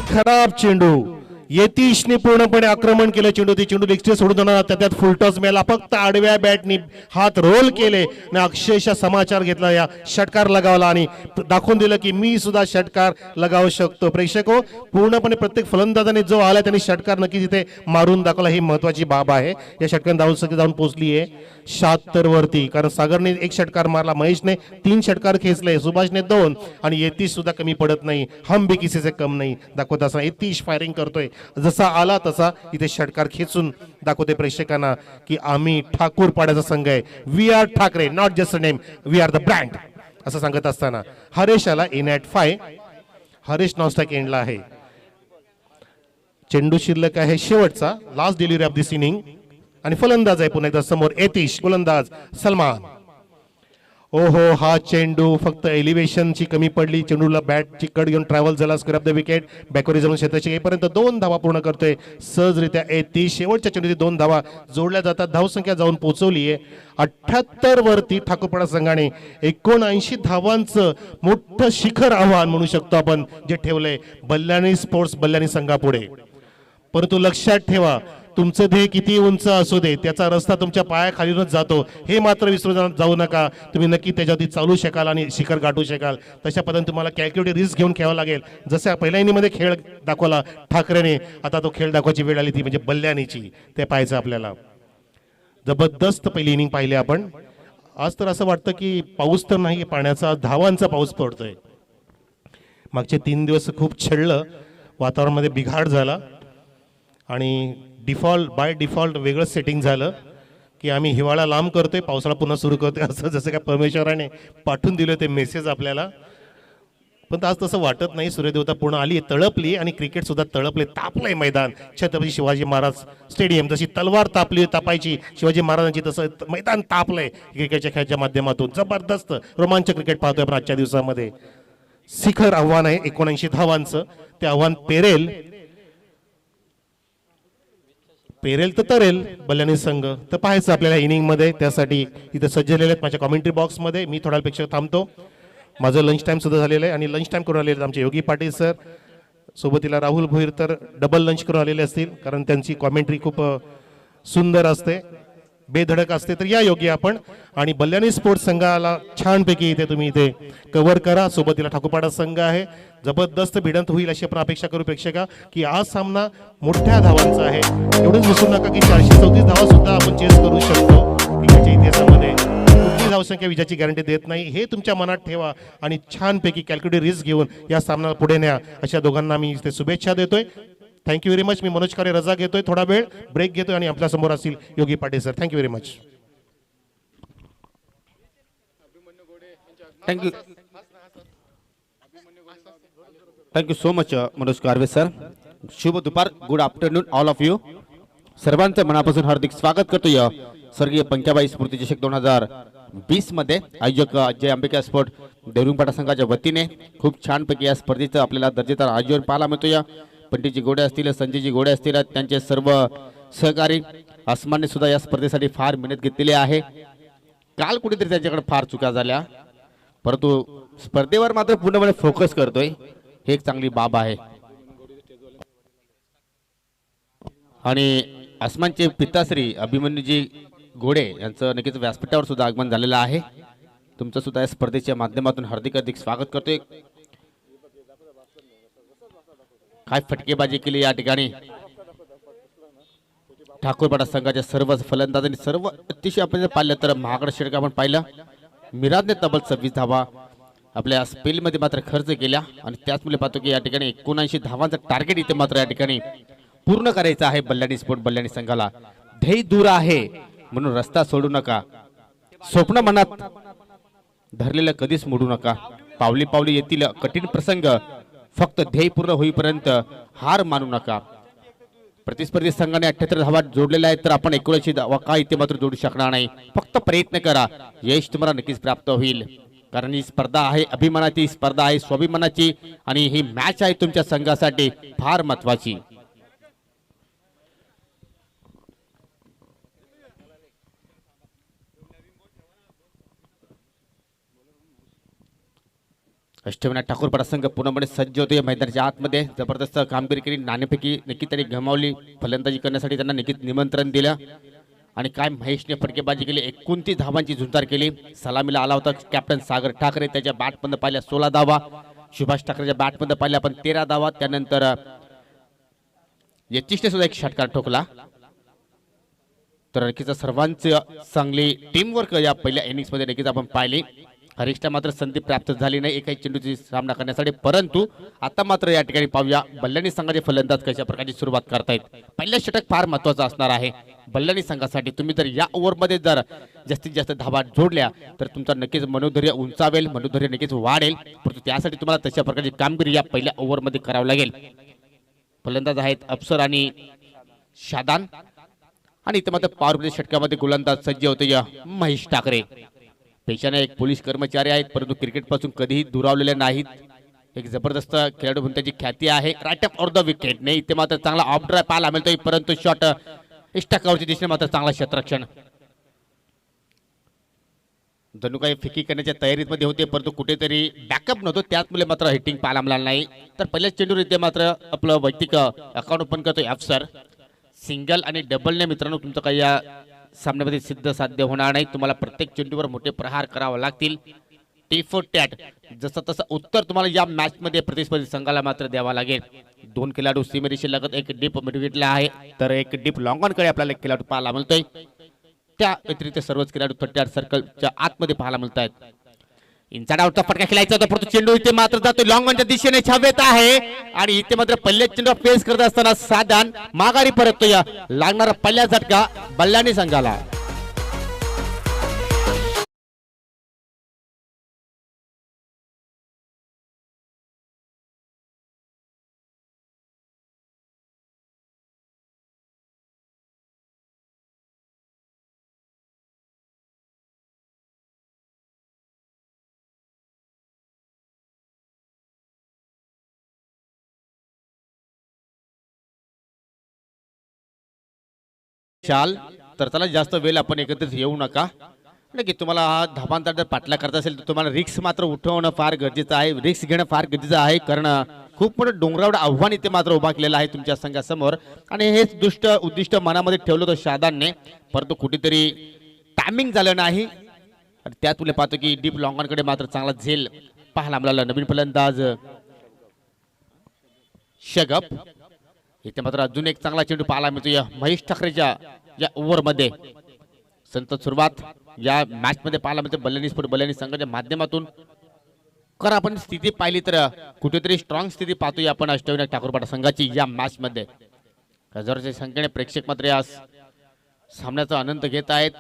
खराब चेंडू. यतीशने पूर्णपणे आक्रमण केलं. चेंडू लेगस्टे सोडून देणार. त्यात फुलटॉस मिळाला. फक्त आडव्या बॅटनी हात रोल केले आणि अक्षरशः समाचार घेतला. या षटकार लगावला आणि दाखवून दिलं की मी सुद्धा षटकार लगावू शकतो. प्रेक्षको पूर्णपणे प्रत्येक फलंदाजाने जो आला त्यांनी षटकार नक्कीच इथे मारून दाखवला. ही महत्वाची बाब आहे. या षटकाने धावसंख्या जाऊन पोहोचली आहे 76 वरती, कारण सागरने 1 षटकार मारला. महेशने 3 षटकार खेचले. सुभाषने 2 आणि यतीश सुद्धा कमी पडत नाही. हम भी किसी से कम नाही दाखवत असताना यतीश फायरिंग करतोय. जसा आला तसा इथे षटकार खेचून दाखवते प्रेक्षकांना की आम्ही ठाकूरपाड्याचा संघ आहे. We are Thackeray, not just a name, we are the brand असं सांगत असताना हरेश आला इन ॲट 5. हरेश नॉनस्ट्राईक एंडला आहे. चेंडू शिल्लक आहे शेवटचा, last delivery of this inning. आणि फलंदाज आहे पुन्हा एकदा समोर यतीश. गोलंदाज सलमान. ओहो हा चेंडू फक्त एलिव्हेशनची कमी पडली. चेंडूला बॅटची कड घेऊन ट्रॅव्हल झाला. Scrap the wicket. बॅकवर जाऊन क्षेत्राची येईपर्यंत 2 धावा पूर्ण करतोय सहजरित्या यतीश. शेवटच्या चेंडूची 2 धावा जोडल्या जातात. धावसंख्या जाऊन पोहोचवली आहे 78 वरती. ठाकूरपाडा संघाने 79 धावांचं मोठं शिखर आव्हान म्हणू शकतो आपण जे ठेवलंय बल्लानी स्पोर्ट्स बल्लानी संघापुढे. परंतु लक्षात ठेवा तुमचं ध्येय किती उंच असू दे त्याचा रस्ता तुमच्या पायाखालीनच जातो हे मात्र विसरून जाऊ नका. तुम्ही नक्की त्याच्यावरती चालू शकाल आणि शिखर गाठू शकाल. तशा पद्धतीने तुम्हाला कॅल्क्युलेटेड रिस्क घेऊन खेळावं लागेल. जसं पहिल्या इनिंगमध्ये खेळ दाखवला ठाकरेने, आता तो खेळ दाखवायची वेळ आली ती म्हणजे बल्ल्यानीची. ते पाहायचं आपल्याला. जबरदस्त पहिली इनिंग पाहिली आपण. आज तर असं वाटतं की पाऊस तर नाही, पाण्याचा धावांचा पाऊस पडतोय. मागचे 3 दिवस खूप छेडलं, वातावरणामध्ये बिघाड झाला आणि बाय डिफॉल्ट वेगळं सेटिंग झालं की आम्ही हिवाळा लांब करतोय, पावसाळा पुन्हा सुरू करतोय असं जसं काय परमेश्वराने पाठवून दिलं ते मेसेज आपल्याला. पण आज तसं वाटत नाही. सूर्यदेवता पूर्ण आली, तळपली आणि क्रिकेट सुद्धा तळपले, तापलंय मैदान. छत्रपती शिवाजी महाराज स्टेडियम जशी तलवार तापायची शिवाजी महाराजांची, तसं मैदान तापलंय क्रिकेटच्या खेळाच्या माध्यमातून. जबरदस्त रोमांचक क्रिकेट पाहतोय आपण आजच्या दिवसामध्ये. शिखर आव्हान आहे 79 धावांचं. ते आव्हान पेरेल तर तरेल बल्लानी संघ, तर पाहायचं आपल्याला इनिंग मध्ये. त्यासाठी इथे सज्जलेले आहेत माझ्या कॉमेंट्री बॉक्समध्ये. मी थोड्या पेक्षा थांबतो. माझं लंच टाइम सुद्धा झालेलं आहे आणि लंच टाइम करून आलेले आहेत आमचे योगी पाटील सर. सोबतीला राहुल भोईर तर डबल लंच करून आलेले असतील, कारण त्यांची कॉमेंट्री खूप सुंदर असते, बेधडक असते. तर या योगी आपण आणि बल्लानी स्पोर्ट्स संघाला छानपैकी इथे तुम्ही इथे कव्हर करा. सोबतीला ठाकूरपाडा संघ आहे. जबरदस्त भिडंत होईल अशी आपण अपेक्षा करू प्रेक्षका, की आज सामना मोठ्या धावांचा आहे. एवढंच विसरू नका की 434 धावा सुद्धा आपण चेस करू शकतो क्रिकेटच्या इतिहासामध्ये. कुठली धावसंख्या विजयाची गॅरंटी देत नाही, हे तुमच्या मनात ठेवा आणि छानपैकी कॅल्क्युलेटेड रिस्क घेऊन या सामन्याला पुढे न्या. अशा दोघांना मी इथे शुभेच्छा देतोय. Thank you very much. मी मनोज खरे रजा घेतोय, थोडा वेळ ब्रेक घेतोय आणि आपल्या समोर असतील Yogi Patil sir. Thank you very much. Thank you so much Manoj Karve sir. शुभ दुपार, good afternoon all of you. सर्वांचं मनापासून हार्दिक स्वागत करतोय स्वर्गीय पंक्याबाई स्मृती चषक 2020 मध्ये. आयोजक अजय आंबेकर स्पोर्ट देवरुंगपाडा संघाच्या वतीने खूप छानपैकी या स्पर्धेचं आपल्याला दर्जेदार आयोजन पाहायला मिळतोय. पंडितजी गोडे असतील, संजयजी गोडे असतील, त्यांचे सर्व सहकारी आसमानने सुद्धा या स्पर्धेसाठी फार मेहनत घेतलेली आहे. काल कुठेतरी त्याच्याकडे फार चुका झाल्या, परंतु स्पर्धेवर मात्र पूर्णपणे फोकस करतोय, हे एक चांगली बाब आहे. आणि आसमानचे पिताश्री अभिमन्यूजी गोडे यांचं नक्कीच व्यासपीठावर सुद्धा आगमन झालेलं आहे. तुमचं सुद्धा या स्पर्धेच्या माध्यमातून हार्दिक स्वागत करतोय. काय फटकेबाजी केली या ठिकाणी ठाकूरपाडा संघाच्या सर्व फलंदाजांनी. सर्व अतिशय आपण पाहिलं तर महागड षटक आपण पाहिलं. मिराजने तब्बल 26 धावा आपल्या स्पेलमध्ये मात्र खर्च केल्या आणि त्याचमुळे पाहतो की या ठिकाणी 79 धावांचं टार्गेट इथे मात्र या ठिकाणी पूर्ण करायचं आहे बल्लानी स्पोर्ट बल्लानी संघाला. ध्येय दूर आहे म्हणून रस्ता सोडू नका, स्वप्न मनात धरलेलं कधीच मोडू नका. पावली पावली येतील कठीण प्रसंग, फक्त ध्येय पूर्ण होईपर्यंत हार मानू नका. प्रतिस्पर्धी संघाने 78 धावा जोडलेल्या आहेत, तर आपण 79 धावा का इथे मात्र जोडू शकणार नाही. फक्त प्रयत्न करा, यश तुम्हाला नक्कीच प्राप्त होईल. कारण ही स्पर्धा आहे अभिमानाची, स्पर्धा आहे स्वाभिमानाची आणि ही मॅच आहे तुमच्या संघासाठी फार महत्वाची. अष्टविनायक ठाकूरपाडा संघ पूर्णपणे सज्ज होतो या मैदानाच्या आतमध्ये. जबरदस्त कामगिरी केली, नाणेफेकी नक्की त्यांनी गमावली. फलंदाजी करण्यासाठी त्यांना नक्कीच निमंत्रण दिलं आणि काय महेशने फटकेबाजी केली. 29 धावांची झुंजार केली. सलामीला आला होता कॅप्टन सागर ठाकरे, त्याच्या बॅटमध्ये पाहिल्या 16 धावा. सुभाष ठाकरेच्या बॅटमध्ये पाहिल्या आपण 13 धावा. त्यानंतर यतीशने सुद्धा एक षटकार ठोकला. तर नक्कीच सर्वांची चांगली टीमवर्क या पहिल्या इनिंग्स मध्ये नक्कीच आपण पाहिली. हरीशला मात्र संधी प्राप्त झाली नाही एकाही चेंडूची सामना करण्यासाठी. परंतु आता मात्र या ठिकाणी पाहूया बल्लानी संघाचे फलंदाज कशा प्रकारची सुरुवात करतायत. पहिल्या षटक फार महत्वाचं असणार आहे बल्लानी संघासाठी. तुम्ही जर या ओव्हरमध्ये जर जास्तीत जास्त धावा जोडल्या तर तुमचा नक्कीच मनोधैर्य उंचावेल, मनोधैर्य नक्कीच वाढेल. परंतु त्यासाठी तुम्हाला तशा प्रकारची कामगिरी या पहिल्या ओव्हरमध्ये करावं लागेल. फलंदाज आहेत अफसर आणि शादान आणि इथे मात्र पॉवर प्ले षटकामध्ये गोलंदाज सज्ज होते या महेश ठाकरे. पेशाने एक पोलीस कर्मचारी आहेत, परंतु क्रिकेट पासून कधीही दुरावलेले नाहीत. एक जबरदस्त खेळाडू म्हणून त्याची ख्याती आहे. Right up or the wicket नाही, इथे मात्र चांगला ऑफ ड्राइव्ह पाहायला मिळतोय, परंतु शॉट इष्टकावरच्या दिशेने मात्र चांगला क्षेत्ररक्षण. जणू काही फिकी करण्याच्या तयारीमध्ये होते, परंतु कुठेतरी बॅकअप नव्हतो, त्याचमुळे मात्र हिटिंग पाहायला मिळालं नाही. तर पहिल्याच चेंडूवर इथे मात्र आपलं वैयक्तिक अकाउंट ओपन करतोय अफसर. सिंगल आणि डबलने मित्रांनो तुमचं काही या सामन्यामध्ये सिद्ध साध्य होणार नाही. तुम्हाला प्रत्येक चेंडूवर मोठे प्रहार करावे लागतील. टी फॉर टॅट जसं तसं उत्तर तुम्हाला या मॅच मध्ये प्रतिस्पर्धी संघाला मात्र द्यावा लागेल. 2 खेळाडू सीमेरेषे लागत एक डीप मिडविकेटला आहे, तर एक डीप लॉंग ऑन कडे आपल्याला एक खेळाडू पाहायला मिळतोय. त्या व्यतिरिक्त सर्वच खेळाडू 38 सर्कलच्या आतमध्ये पाहायला मिळत आहेत. इनसाइड आउटचा फटका खेळायचा होता, परंतु चेंडू इथे मात्र जातो लॉंग ऑनच्या दिशेने छावेत आहे आणि इथे मात्र पहिल्या चेंडू फेस करत असताना साधान माघारी परततोय. लागणारा पहिला झटका बल्लानी संघाला. शाल तर चला जास्त वेळ आपण एकत्रित येऊ नका. नक्की तुम्हाला हा धाबांचा जर पाठला करता असेल तर तुम्हाला रिक्स मात्र उठवणं फार गरजेचं आहे, रिक्स घेणं फार गरजेचं आहे. कारण खूप मोठं डोंगरावर आव्हान इथे मात्र उभा केलेलं आहे तुमच्या संघासमोर आणि हेच दुष्ट उद्दिष्ट मनामध्ये ठेवलं होतं शादानने, परंतु कुठेतरी टायमिंग झालं नाही. आणि त्यात तुला पाहतो की डीप लॉंगॉनकडे मात्र चांगला झेल पाहायला मिळाला. नवीन फलंदाज शगप इथे मात्र अजून एक चांगला चेंडू पाहायला मिळतो या महेश ठाकरेच्या या ओव्हरमध्ये. संत सुरुवात या मॅच मध्ये पाहायला मिळते बल्लानी संघाच्या माध्यमातून. कारण आपण स्थिती पाहिली तर कुठेतरी स्ट्रॉंग स्थिती पाहतोय आपण अष्टविनायक ठाकूरपाडा संघाची या मॅच मध्ये. हजारोच्या संख्येने प्रेक्षक मात्र या सामन्याचा आनंद घेत आहेत.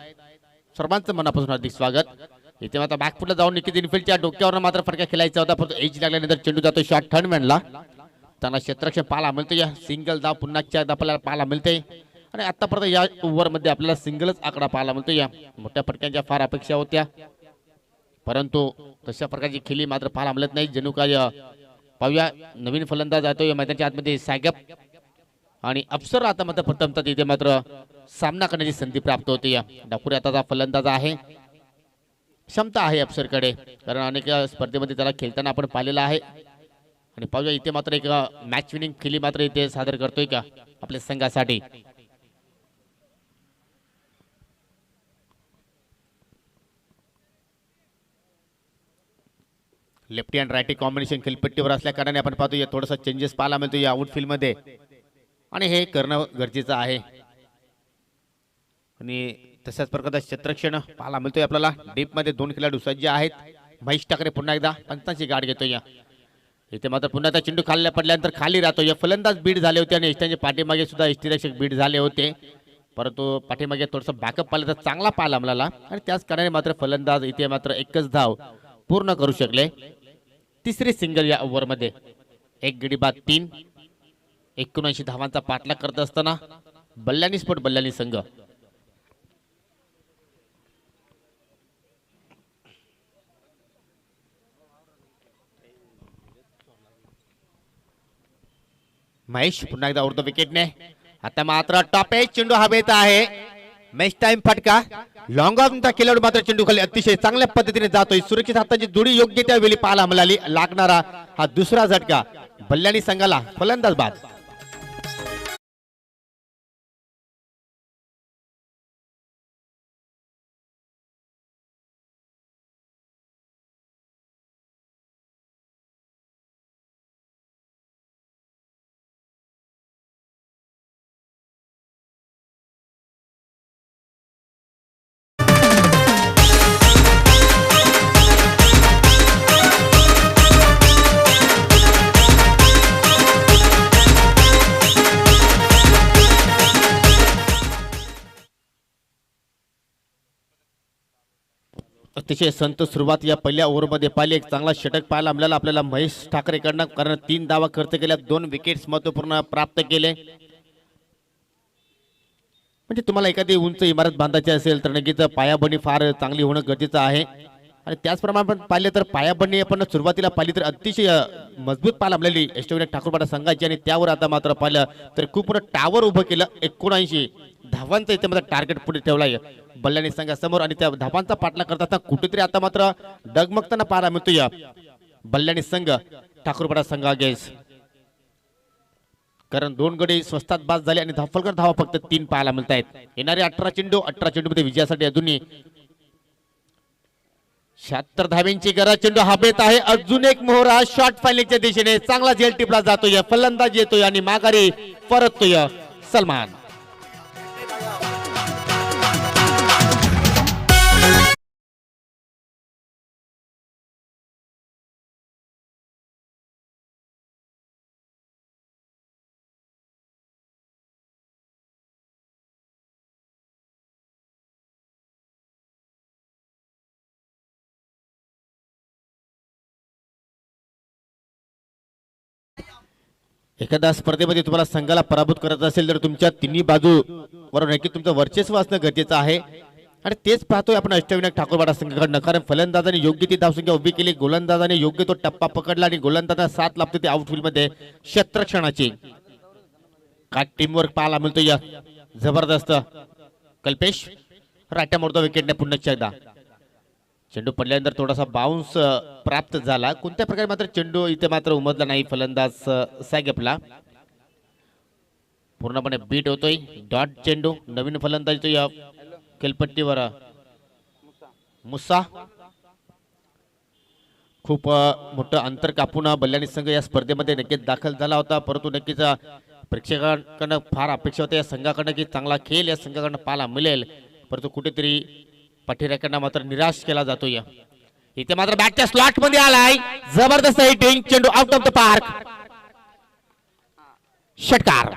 सर्वांचं मनापासून हार्दिक स्वागत. इथे मात्र बॅकफुटला जाऊन निकित इनफिल्डच्या डोक्यावर मात्र फटका खेळायचा होता, परंतु एज लागल्यानंतर चेंडू जातो शॉट टर्नमॅनला. त्यांना क्षेत्ररक्षण पाहायला मिळते. या सिंगल धाव पुन्हा आपल्याला पाहायला मिळते आणि आतापर्यंत या ओव्हरमध्ये आपल्याला सिंगलच आकडा पाहायला मिळतो. या मोठ्या फटक्यांच्या फार अपेक्षा होत्या, परंतु तशा प्रकारची खेळी मात्र पाहायला मिळत नाही. जणू काय पाहूया नवीन फलंदाज जातो या मैदानाच्या आतमध्ये सायगप आणि अफसर आता मात्र प्रथमतः तिथे मात्र सामना करण्याची संधी प्राप्त होते. या डाकुरी आताचा फलंदाज आहे, क्षमता आहे अफसरकडे, कारण अनेक स्पर्धेमध्ये त्याला खेळताना आपण पाहिलेलं आहे. आणि पाहूया इथे मात्र एक मॅच विनिंग खेळी मात्र इथे सादर करतोय का आपल्या संघासाठी. लेफ्टी अँड राईटी कॉम्बिनेशन खेळपट्टीवर असल्या कारणाने आपण पाहतो थोडासा चेंजेस पाहायला मिळतो या आउटफील्ड मध्ये आणि हे करणं गरजेचं आहे. आणि तशाच प्रकारचं क्षेत्ररक्षण पाहायला मिळतोय आपल्याला. डीप मध्ये दोन खेळाडू सज्ज आहेत. महेश ठाकरे पुन्हा एकदा पंचांची गाठ घेतोय. या इथे मात्र पुन्हा त्या चेंडू खाल्ल्या पडल्यानंतर खाली राहतो. या फलंदाज बीड झाले होते आणि त्यांच्या पाठीमागे सुद्धा यष्टीरक्षक बीड झाले होते, परंतु पाठीमागे थोडंसं बॅकअप पाहिलं तर चांगला पाहायला मिळाला आणि त्याच कारणाने मात्र फलंदाज इथे मात्र एकच धाव पूर्ण करू शकले. तिसरी सिंगल या ओव्हरमध्ये. एक गडी बाद 3, 79 धावांचा पाठलाग करत असताना बल्लानी संघ. महेश पुन्हा एकदा उडतो विकेटने. आता मात्र टॉप एज चेंडू हवेत आहे. मॅच टाइम फटका. लॉंग ऑनचा खेळाडू मात्र चेंडू खाली अतिशय चांगल्या पद्धतीने जातोय. सुरक्षित हाताची जोडी योग्य त्या वेळी पाहायला मिळाली. लागणारा हा दुसरा झटका बल्लानी संघाला. फलंदाज बाद. अतिशय संत सुरुवात या पहिल्या ओव्हरमध्ये पाहिली. एक चांगला षटक पाहायला मिळाला आपल्याला महेश ठाकरेकडनं, कारण 3 धावा खर्च केल्या, 2 विकेट्स महत्वपूर्ण प्राप्त केले. म्हणजे तुम्हाला एखादी उंच इमारत बांधायची असेल तर नक्कीच पायाभरणी फार चांगली होणं गरजेचं आहे. आणि त्याचप्रमाणे आपण पाहिले तर पायाभरणी आपण सुरुवातीला पाहिली तर अतिशय मजबूत पाहायला मिळाली अष्टविनायक ठाकूरपाडा संघाची. आणि त्यावर आता मात्र पाहिलं तर खूप मोठं टावर उभं केलं. 79 धावांचा इथे मात्र टार्गेट पुढे ठेवलाय बल्लानी संघासमोर आणि त्या धावांचा पाठलाग करताना कुठेतरी आता मात्र डगमगताना पाहायला मिळतो या बल्लानी संघ ठाकूरपाडा संघागेस. कारण 2 गडी स्वस्तात बाद झाले आणि धावफलकर धावा फक्त 3 पाहायला मिळत आहेत. येणारे 18 चेंडू मध्ये विजयासाठी अजूनही 76 धाब्यांची गरज. चेंडू हवेत आहे. अजून एक मोहरा शॉर्ट फायलिंगच्या दिशेने चांगला झेल टिपला जातोय. फलंदाज येतोय आणि माघारी परततोय सलमान. एखाद्या स्पर्धेमध्ये तुम्हाला संघाला पराभूत करत असेल तर तुमच्या तिन्ही बाजूवर नक्की तुमचं वर्चस्व असणं गरजेचं आहे. आणि तेच पाहतोय आपण अष्टविनायक ठाकूरपाडा संघाकडनं. कारण फलंदाजाने योग्य ती धावसंख्या उभी केली, गोलंदाजाने योग्य तो टप्पा पकडला आणि गोलंदाजांना 7 लाभते ते आउटफील्ड मध्ये क्षेत्ररक्षणाची. काय टीमवर्क पाहायला मिळतो या जबरदस्त. कल्पेश राट्या मोडतो विकेटने पुन्हा एकदा चेंडू पडल्यानंतर थोडासा बाउन्स प्राप्त झाला. कोणत्या प्रकारे मात्र चेंडू इथे मात्र उमदला नाही. फलंदाज सॅगपला पूर्णपणे बीट होतोय. डॉट चेंडू नवीन फलंदाज तो या खेळपट्टीवर मुसा खूप मोठं अंतर कापून बल्लानी संघ या स्पर्धेमध्ये नक्कीच दाखल झाला होता. परंतु नक्कीच प्रेक्षकांकडनं फार अपेक्षा होत्या या संघाकडनं की चांगला खेळ या संघाकडनं पाहायला मिळेल. परंतु कुठेतरी पाठीराख्यांना मात्र निराश केला जातोय. इथे मात्र बॅटच्या स्लॉट मध्ये आलाय. जबरदस्त हिटिंग चेंडू आउट ऑफ द पार्क. षटकार.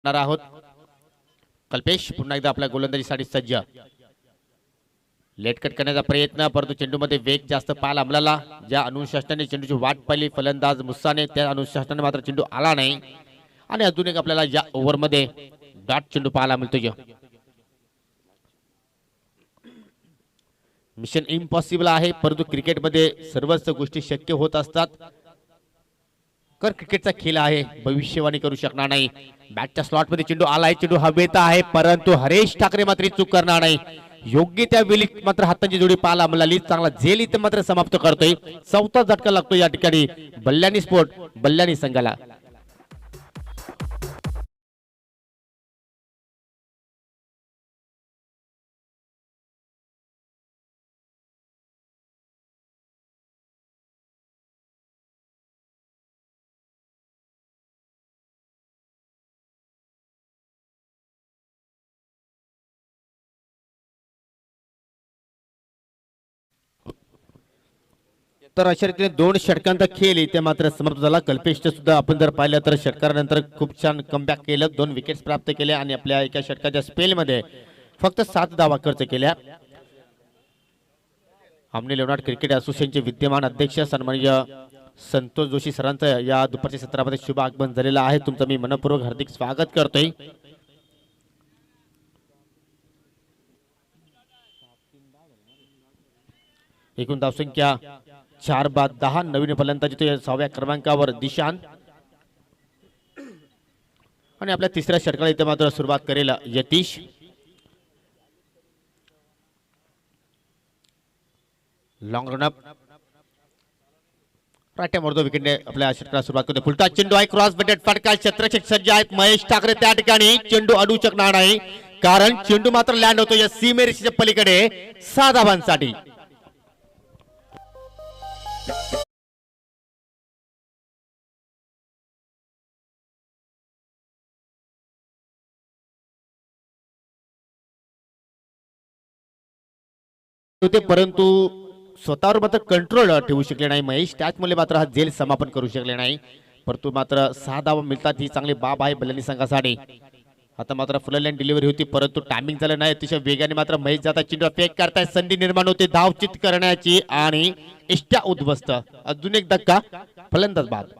आहोत कल्पेश पुन्हा एकदा आपल्या गोलंदाजीसाठी सज्ज. लेट कट करण्याचा प्रयत्न परंतु चेंडूमध्ये वेग जास्त पाहायला मिळाला. ज्या अनुशासनाने चेंडूची वाट पाहिली फलंदाज मुसाने त्या अनुशासनाने मात्र चेंडू आला नाही. आणि अजून एक आपल्याला या ओव्हरमध्ये डॉट चेंडू पाहायला मिळतो. मिशन इम्पॉसिबल आहे परंतु क्रिकेटमध्ये सर्वच गोष्टी शक्य होत असतात. कर क्रिकेटचा खेळ आहे भविष्यवाणी करू शकणार नाही. बॅटच्या स्लॉट मध्ये चेंडू आलाय. चेंडू हवेत आहे परंतु हरेश ठाकरे मात्र चूक करणार नाही. योग्य त्या वेळी मात्र हातांची जोडी पाहायला मिळाली. चांगला झेल इथे मात्र समाप्त करतोय. चौथा झटका लागतो या ठिकाणी बल्लानी स्पोर्ट बल्लानी संघाला. तर अशा रीतीने दोन षटकांचा खेळ इथे मात्र समाप्त झाला. कल्पेशचे सुद्धा आपण जर पाहिलं तर षटकारानंतर खूप छान कमबॅक केलं. 2 विकेट्स प्राप्त केल्या आणि आपल्या एका षटकाच्या स्पेलमध्ये फक्त 7 धावा खर्च केल्या. आमने लेवनार्ड क्रिकेट असोसिएशनचे विद्यमान अध्यक्ष सन्माननीय संतोष जोशी सरांचं या दुपारच्या सत्रामध्ये शुभ आगमन झालेलं आहे. तुमचं मी मनपूर्वक हार्दिक स्वागत करतोय. एकूण धावसंख्या 4-10. नवीन फलंदाजी तो 6व्या क्रमांकावर दिशान आणि आपल्या तिसऱ्या षटकाला इथे मात्र सुरुवात करेल यतीश. लॉंग रनअप राट्या मोडतो विकेटने आपल्या षटकाला सुरुवात करतो. फुलटा चेंडू आहे. क्रॉस बटेड फटका. क्षेत्ररक्षक सज्ज आहेत महेश ठाकरे. त्या ठिकाणी चेंडू अडू शकणार नाही कारण चेंडू मात्र लँड होतो या सीमेरेषेच्या पलीकडे 6 धावांसाठी. होते परंतु स्वतःवर मात्र कंट्रोल ठेवू शकले नाही महेश. त्याचमुळे मात्र हा झेल समापन करू शकले नाही. परंतु मात्र 6 धावा मिळतात ही चांगली बाब आहे बल्लानी संघासाठी. आता मात्र फुल लाईन डिलिव्हरी होती परंतु टायमिंग झालं नाही. अतिशय वेगाने मात्र महेश जाता चेंडू फेक करताय. संधी निर्माण होते धावचित करण्याची आणि इष्ट्या उद्ध्वस्त. अजून एक धक्का फलंदाज बाद.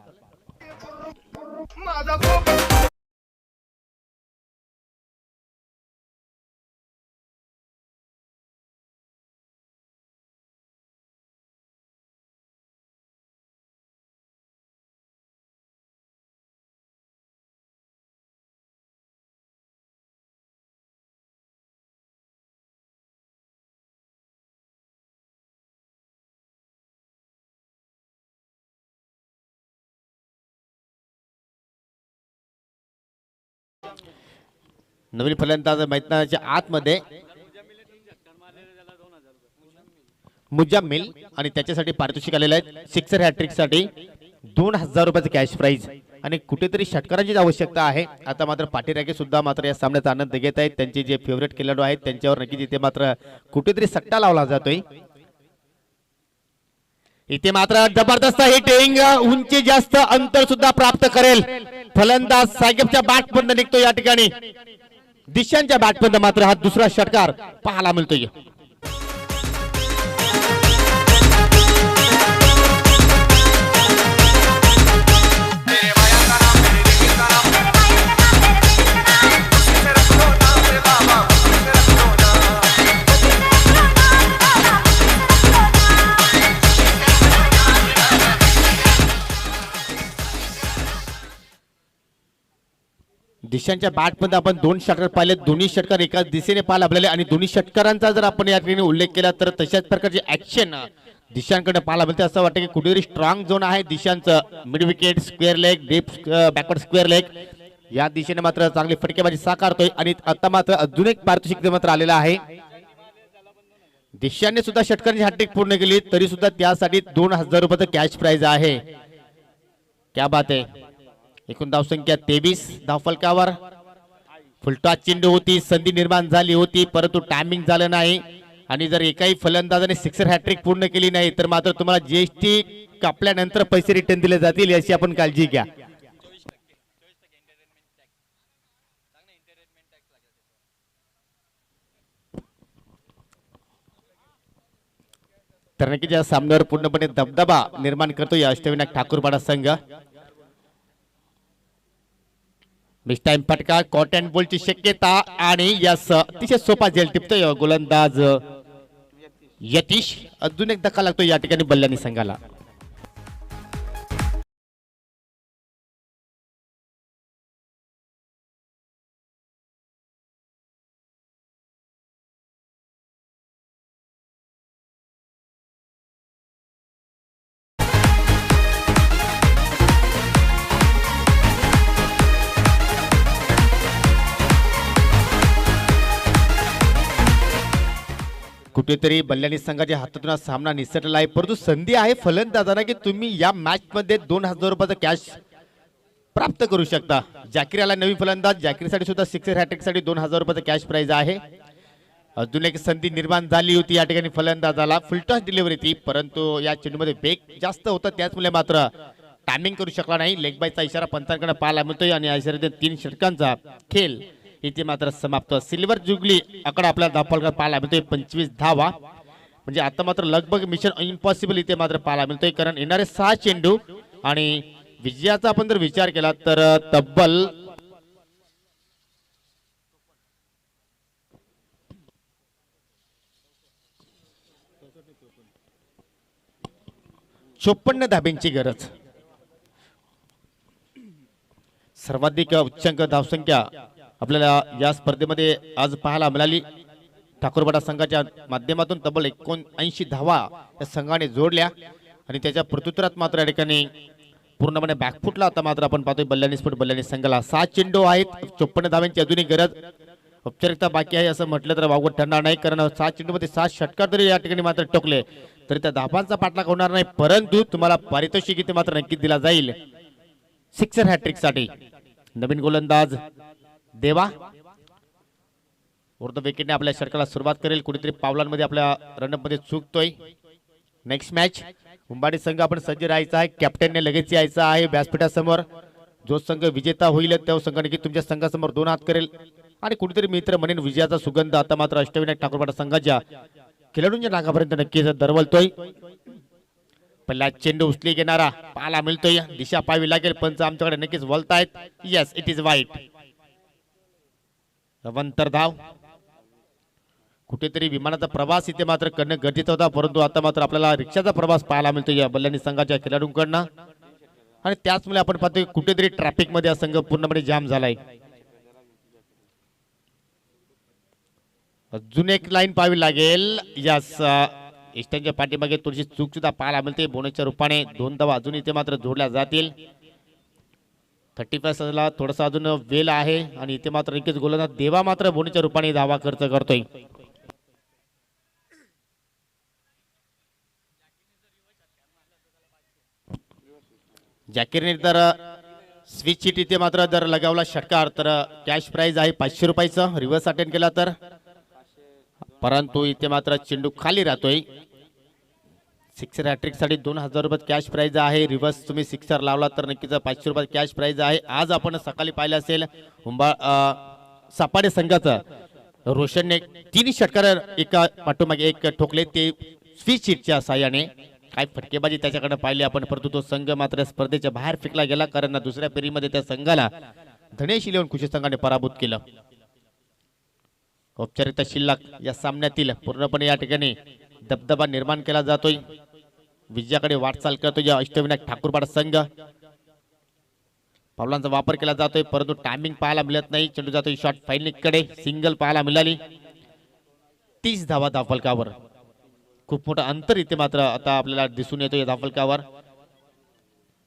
नवीन फलंदाज मैदानाच्या आतमध्ये मुजाम्मिल आणि त्याच्यासाठी पारितोषिक आलेलं आहे सिक्सर हॅट्रिक साठी 2000 रुपयाचं कॅश प्राइज आणि कुठेतरी षटकारांची आवश्यकता आहे. आता मात्र पाठीराखे सुद्धा मात्र या सामन्याचा आनंद घेत आहेत. त्यांचे जे फेवरेट खेळाडू आहेत त्यांच्यावर नक्कीच इथे मात्र कुठेतरी सट्टा लावला जातोय. इथे मात्र जबरदस्त हिटिंग, उंची जास्त, अंतर सुद्धा प्राप्त करेल. फलंदाज साहेबच्या बॅटपर्यंत निघतो या ठिकाणी. दिशांच्या बॅटपर्यंत मात्र हा दुसरा षटकार पाहायला मिळतोय. दिशांच्या बॅटमध्ये आपण 2 षटकार पाहिले. दोन्ही षटकार एकाच दिशेने पाहायला आपल्याला आणि दोन्ही षटकारांचा जर आपण या ठिकाणी उल्लेख केला तर तशाच प्रकारची ऍक्शन दिशांकडे पाहायला मिळते. असं वाटतं की कुठेतरी स्ट्रॉंग झोन आहे दिशांचं. Mid wicket, square leg, deep backward square leg या दिशेने मात्र चांगली फटकेबाजी साकारतोय. आणि आता मात्र अजून एक पारितोषिक मात्र आलेलं आहे. दिशाने सुद्धा षटकारांची हॅट्रिक पूर्ण केली तरी सुद्धा त्यासाठी 2000 रुपयाचं कॅश प्राइज आहे. क्या बात आहे. एकूण धावसंख्या 23 धावफलकावर. फुलटॉस चेंडू होती, संधी निर्माण झाली होती परंतु टायमिंग झालं नाही. आणि जर एकाही फलंदाजाने सिक्सर हॅट्रिक पूर्ण केली नाही तर मात्र तुम्हाला जीएसटी कापल्यानंतर पैसे रिटर्न दिले जातील याची आपण काळजी घ्या. तर नक्कीच या सामन्यावर पूर्णपणे दबदबा निर्माण करतो या अष्टविनायक ठाकूरपाडा संघ. मिस टाइम फटका, कॉटन बॉलची शक्यता आणि यास अतिशय सोपा झेल टिपतोय गोलंदाज यतीश. अजून एक धक्का लागतो या ठिकाणी बल्लानी संघाला. कुठेतरी बल्लानी संघाच्या हातातून हा सामना निसटला आहे परंतु संधी आहे फलंदाजांना की तुम्ही या मॅच मध्ये 2000 रुपयाचा कॅश प्राप्त करू शकता. जाकीर आला नवीन फलंदाज. जाकीरसाठी सुद्धा सिक्सर हॅट्रिक साठी 2000 रुपयाचा कॅश प्राइज आहे. अजून एक संधी निर्माण झाली होती या ठिकाणी फलंदाजाला. फुलटॉस डिलिव्हरी ती परंतु या चेंडूमध्ये वेग जास्त होता त्याचमुळे मात्र टायमिंग करू शकला नाही. लेग बायचा इशारा पंचांकडे पाहायला मिळतोय आणि या इशाऱ्याने 3 षटकांचा खेळ इथे मात्र समाप्त. सिल्वर जुगली आकडा आपल्या धावफलकात पाहायला मिळतोय 25 धावा. म्हणजे आता मात्र लगभग मिशन इम्पॉसिबल इथे मात्र पाहायला मिळतोय कारण येणारे 6 चेंडू आणि विजयाचा आपण जर विचार केला तर तब्बल 54 धाब्यांची गरज. सर्वाधिक उच्चांक धावसंख्या आपल्याला या स्पर्धेमध्ये आज पाहायला मिळाली. ठाकूरपाडा संघाच्या माध्यमातून तब्बल 79 धावा या संघाने जोडल्या आणि त्याच्या प्रत्युत्तरात मात्र या ठिकाणी पूर्णपणे बॅकफुटला. आता मात्र आपण पाहतोय बल्लानी स्पोर्ट बल्लानी संघाला 6 चेंडू आहेत. 54 धाव्यांची अजूनही गरज. औपचारिकता बाकी आहे असं म्हटलं तर वावगं ठरणार नाही कारण 6 चेंडूमध्ये 7 षटकार तरी या ठिकाणी मात्र टोकले तरी त्या धावांचा पाठलाग होणार नाही परंतु तुम्हाला पारितोषिक इथे मात्र नक्कीच दिला जाईल सिक्सर हॅट्रिक साठी. नवीन गोलंदाज देवा उर्द विकेटने आपल्या षटकाला सुरुवात करेल. कुठेतरी पावलांमध्ये आपल्या रनअप मध्ये चुकतोय. नेक्स्ट मॅच उंबाडी संघ आपण सज्ज राहायचा आहे. कॅप्टनने लगेच यायचं आहे व्यासपीठासमोर. जो संघ विजेता होईल त्या संघाने की तुमच्या संघासमोर 2 हात करेल आणि कुठेतरी मित्र म्हणेन विजयाचा सुगंध आता मात्र अष्टविनायक ठाकूरपाडा संघाच्या खेळाडूंच्या नागापर्यंत नक्कीच दरवलतोय. पहिला चेंडू उचली घेणारा पाहायला मिळतोय. दिशा पाहावी लागेल. पंच आमच्याकडे नक्कीच बोलतायत. येस इट इज वाईट. अवंतर धाव. कुठेतरी विमानाचा प्रवास इथे मात्र करणं गरजेचं होता परंतु आता मात्र आपल्याला रिक्षाचा प्रवास पाहायला मिळतो या बल्लानी संघाच्या खेळाडूंकडनं आणि त्याचमुळे आपण पाहतोय कुठेतरी ट्रॅफिक मध्ये हा संघ पूर्णपणे जाम झालाय. अजून एक लाईन पाहावी लागेल. यास इस्टर्नच्या पाठीमागे थोडीशी चूक सुद्धा पाहायला मिळते. बोनसच्या रूपाने 2 धावा अजून इथे मात्र जोडल्या जातील. 35 थोडासा अजून वेल आहे आणि इथे मात्र निकेश गोलंदाज देवा मात्र बोनीच्या रूपाने धावा खर्च करतोय. जाकीरने तर स्विच शीट इथे मात्र जर लगावला षटकार तर कॅश प्राइज आहे 500 रुपयाचं. रिव्हर्स अटेंड केला तर, परंतु इथे मात्र चेंडू खाली राहतोय. सिक्सर हॅट्रिक साठी 2000 रुपये कॅश प्राइज आहे. रिव्हर्स तुम्ही सिक्सर लावला तर नक्कीच 500 रुपये कॅश प्राइज आहे. आज आपण सकाळी पाहिलं असेल सापाडे संघाचं रोशनने 3 षटकार एका पाठोमागे एक ठोकले, ते स्विच शीटच्या साहाय्याने. काय फटकेबाजी त्याच्याकडे पाहिली आपण, परंतु तो संघ मात्र स्पर्धेच्या बाहेर फेकला गेला, कारण दुसऱ्या फेरीमध्ये त्या संघाला धनेश इलेव्हन कृषी संघाने पराभूत केलं. औपचारिकता शिल्लक या सामन्यातील पूर्णपणे या ठिकाणी दबदबा निर्माण केला जातोय. विजयाकडे वाटचाल करतोय या अष्टविनायक ठाकूरपाडा संघ. पावलांचा वापर केला जातोय, परंतु टायमिंग पाहायला मिळत नाही. चेंडू जातोय शॉर्ट फायनलकडे. सिंगल पाहायला मिळाली. 30 धावा धावफलकावर. खूप मोठं अंतर इथे मात्र आता आपल्याला दिसून येतो या धावफलकावर.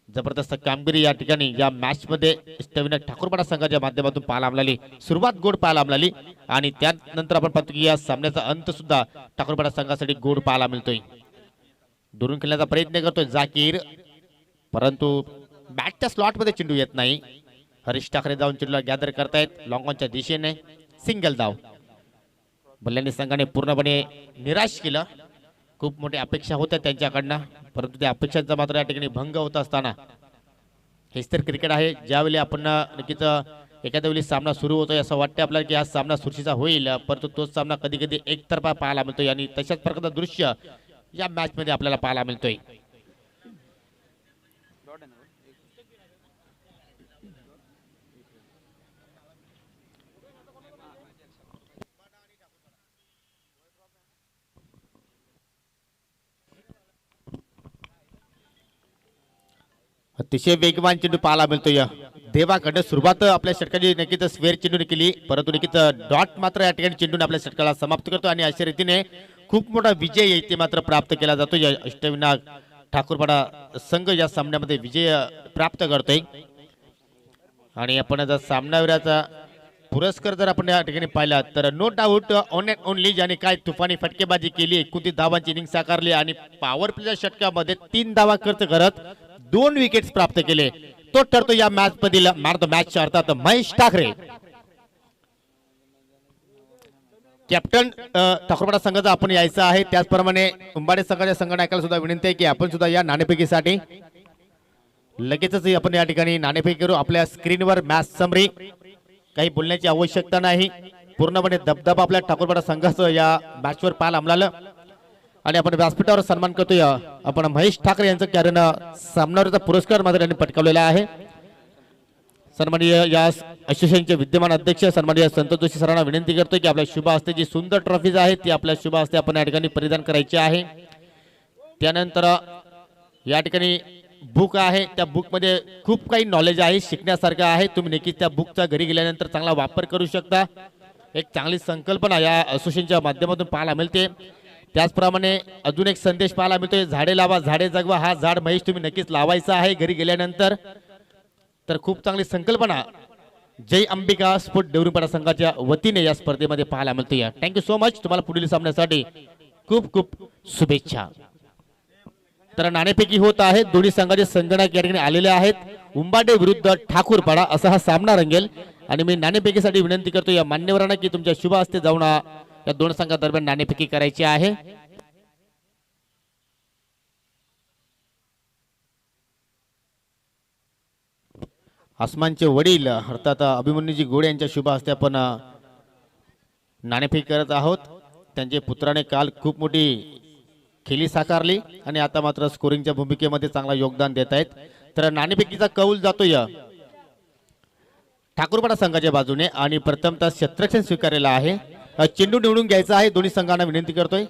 जबरदस्त कामगिरी या ठिकाणी या मॅच मध्ये अष्टविनायक ठाकूरपाडा संघाच्या माध्यमातून पाहायला मिळाली. सुरुवात गोड पाहायला मिळाली आणि त्यानंतर आपण पाहतो की या सामन्याचा अंत सुद्धा ठाकूरपाडा संघासाठी गोड पाहायला मिळतोय. दुरून खेळण्याचा प्रयत्न करतोय जाकीर, परंतु बॅटच्या स्लॉट मध्ये चेंडू येत नाही. हरीश ठाकरे जाऊन चेंडूला गॅदर करतायत लॉंगॉनच्या दिशेने. सिंगल धाव. बल्ल्यानी संघाने पूर्णपणे निराश केलं. खूप मोठी अपेक्षा होत्या त्यांच्याकडनं, परंतु त्या अपेक्षांचा मात्र या ठिकाणी भंग होत असताना हेच तर क्रिकेट आहे. ज्यावेळी आपण नक्कीच एखाद्या वेळी सामना सुरू होतोय असं वाटतं आपल्याला की हा सामना सुरक्षेचा होईल, परंतु तोच सामना कधी कधी एकतर्फा पाहायला मिळतोय आणि तशाच प्रकारचं दृश्य या मॅच मध्ये आपल्याला पाहायला मिळतोय. अतिशय वेगवान चेंडू पाहायला मिळतो या देवाकडे. सुरुवात आपल्या षटकाची नक्कीच स्क्वेअर चेंडूने केली, परंतु नक्कीच डॉट मात्र या ठिकाणी चेंडूने आपल्या षटकाला समाप्त करतो आणि अशा रीतीने खूप मोठा विजय इथे मात्र प्राप्त केला जातो. या अष्टविनायक ठाकूरपाडा संघ या सामन्यामध्ये विजय प्राप्त करतोय. आणि आपण जर सामनावीराचा पुरस्कार जर आपण या ठिकाणी पाहिला तर no doubt on and only ज्याने काय तुफानी फटकेबाजी केली, 29 धावांची इनिंग साकारली आणि पॉवर प्लेच्या षटकामध्ये 3 धावा खर्च करत 2 विकेट्स प्राप्त केले, तो ठरतो या मॅच मधील मॅन ऑफ द मॅच. अर्थात महेश ठाकरे. कॅप्टन ठाकूरपाडा संघाचा आपण यायचं आहे. त्याचप्रमाणे उंबाडे संघाच्या संघनायकाला सुद्धा विनंती आहे की आपण सुद्धा या नाणेफेकीसाठी. लगेचच आपण या ठिकाणी नाणेफेकी करू. आपल्या स्क्रीनवर मॅच समरी. काही बोलण्याची आवश्यकता नाही. पूर्णपणे दबदबा आपल्या ठाकूरपाडा संघाचं या मॅचवर पाहायला मिळालं आणि आपण व्यासपीठावर सन्मान करतोय आपण महेश ठाकरे यांचं, कारण सामनावीराचा पुरस्कार मात्र त्यांनी पटकावलेला आहे. सन्माननीय या असोसिएशनचे विद्यमान अध्यक्ष सन्माननीय संतोष जोशी सरांना विनंती करतोय की आपल्या शुभ हस्ते जी सुंदर ट्रॉफीज आहे ती आपल्या शुभ हस्ते आपण या ठिकाणी परिधान करायची आहे. त्यानंतर या ठिकाणी बुक आहे, त्या बुक मध्ये खूप काही नॉलेज आहे, शिकण्यासारखं आहे. तुम्ही नक्कीच त्या बुकचा घरी गेल्यानंतर चांगला वापर करू शकता. एक चांगली संकल्पना या असोसिएशनच्या माध्यमातून पाहायला मिळते. त्याचप्रमाणे अजून एक संदेश पाहायला मिळतोय, झाडे लावा झाडे जगवा. हा झाड महेश तुम्ही नक्कीच लावायचा आहे घरी गेल्यानंतर. तर खूप चांगली संकल्पना जय अंबिका स्पोर्ट देवरुपाडा संघाच्या वतीने या स्पर्धेमध्ये पाहायला मिळते. Thank you so much. तुम्हाला पुढील सामन्यासाठी खूप खूप शुभेच्छा. तर नाणेफेकी होत आहे. दोन्ही संघाचे संगणक या ठिकाणी आलेले आहेत. उंबाडे विरुद्ध ठाकूरपाडा असा हा सामना रंगेल आणि मी नाणेफेकीसाठी विनंती करतो या मान्यवरांना की तुमच्या शुभ हस्ते जाऊन या दोन संघादरम्यान नाणेफेकी करायची आहे. आसमानचे वडील अर्थात अभिमन्यूजी गोडे यांच्या शुभ हस्ते आपण नाणेफेक करत आहोत. त्यांचे पुत्राने काल खूप मोठी खेळी साकारली आणि आता मात्र स्कोरिंगच्या भूमिकेमध्ये चांगला योगदान देत आहेत. तर नाणेफेकीचा कौल जातोय ठाकूरपाडा संघाच्या बाजूने आणि प्रथमतः क्षेत्ररक्षण स्वीकारलेला आहे. चेंडू निवडून घ्यायचा आहे. दोन्ही संघांना विनंती करतोय.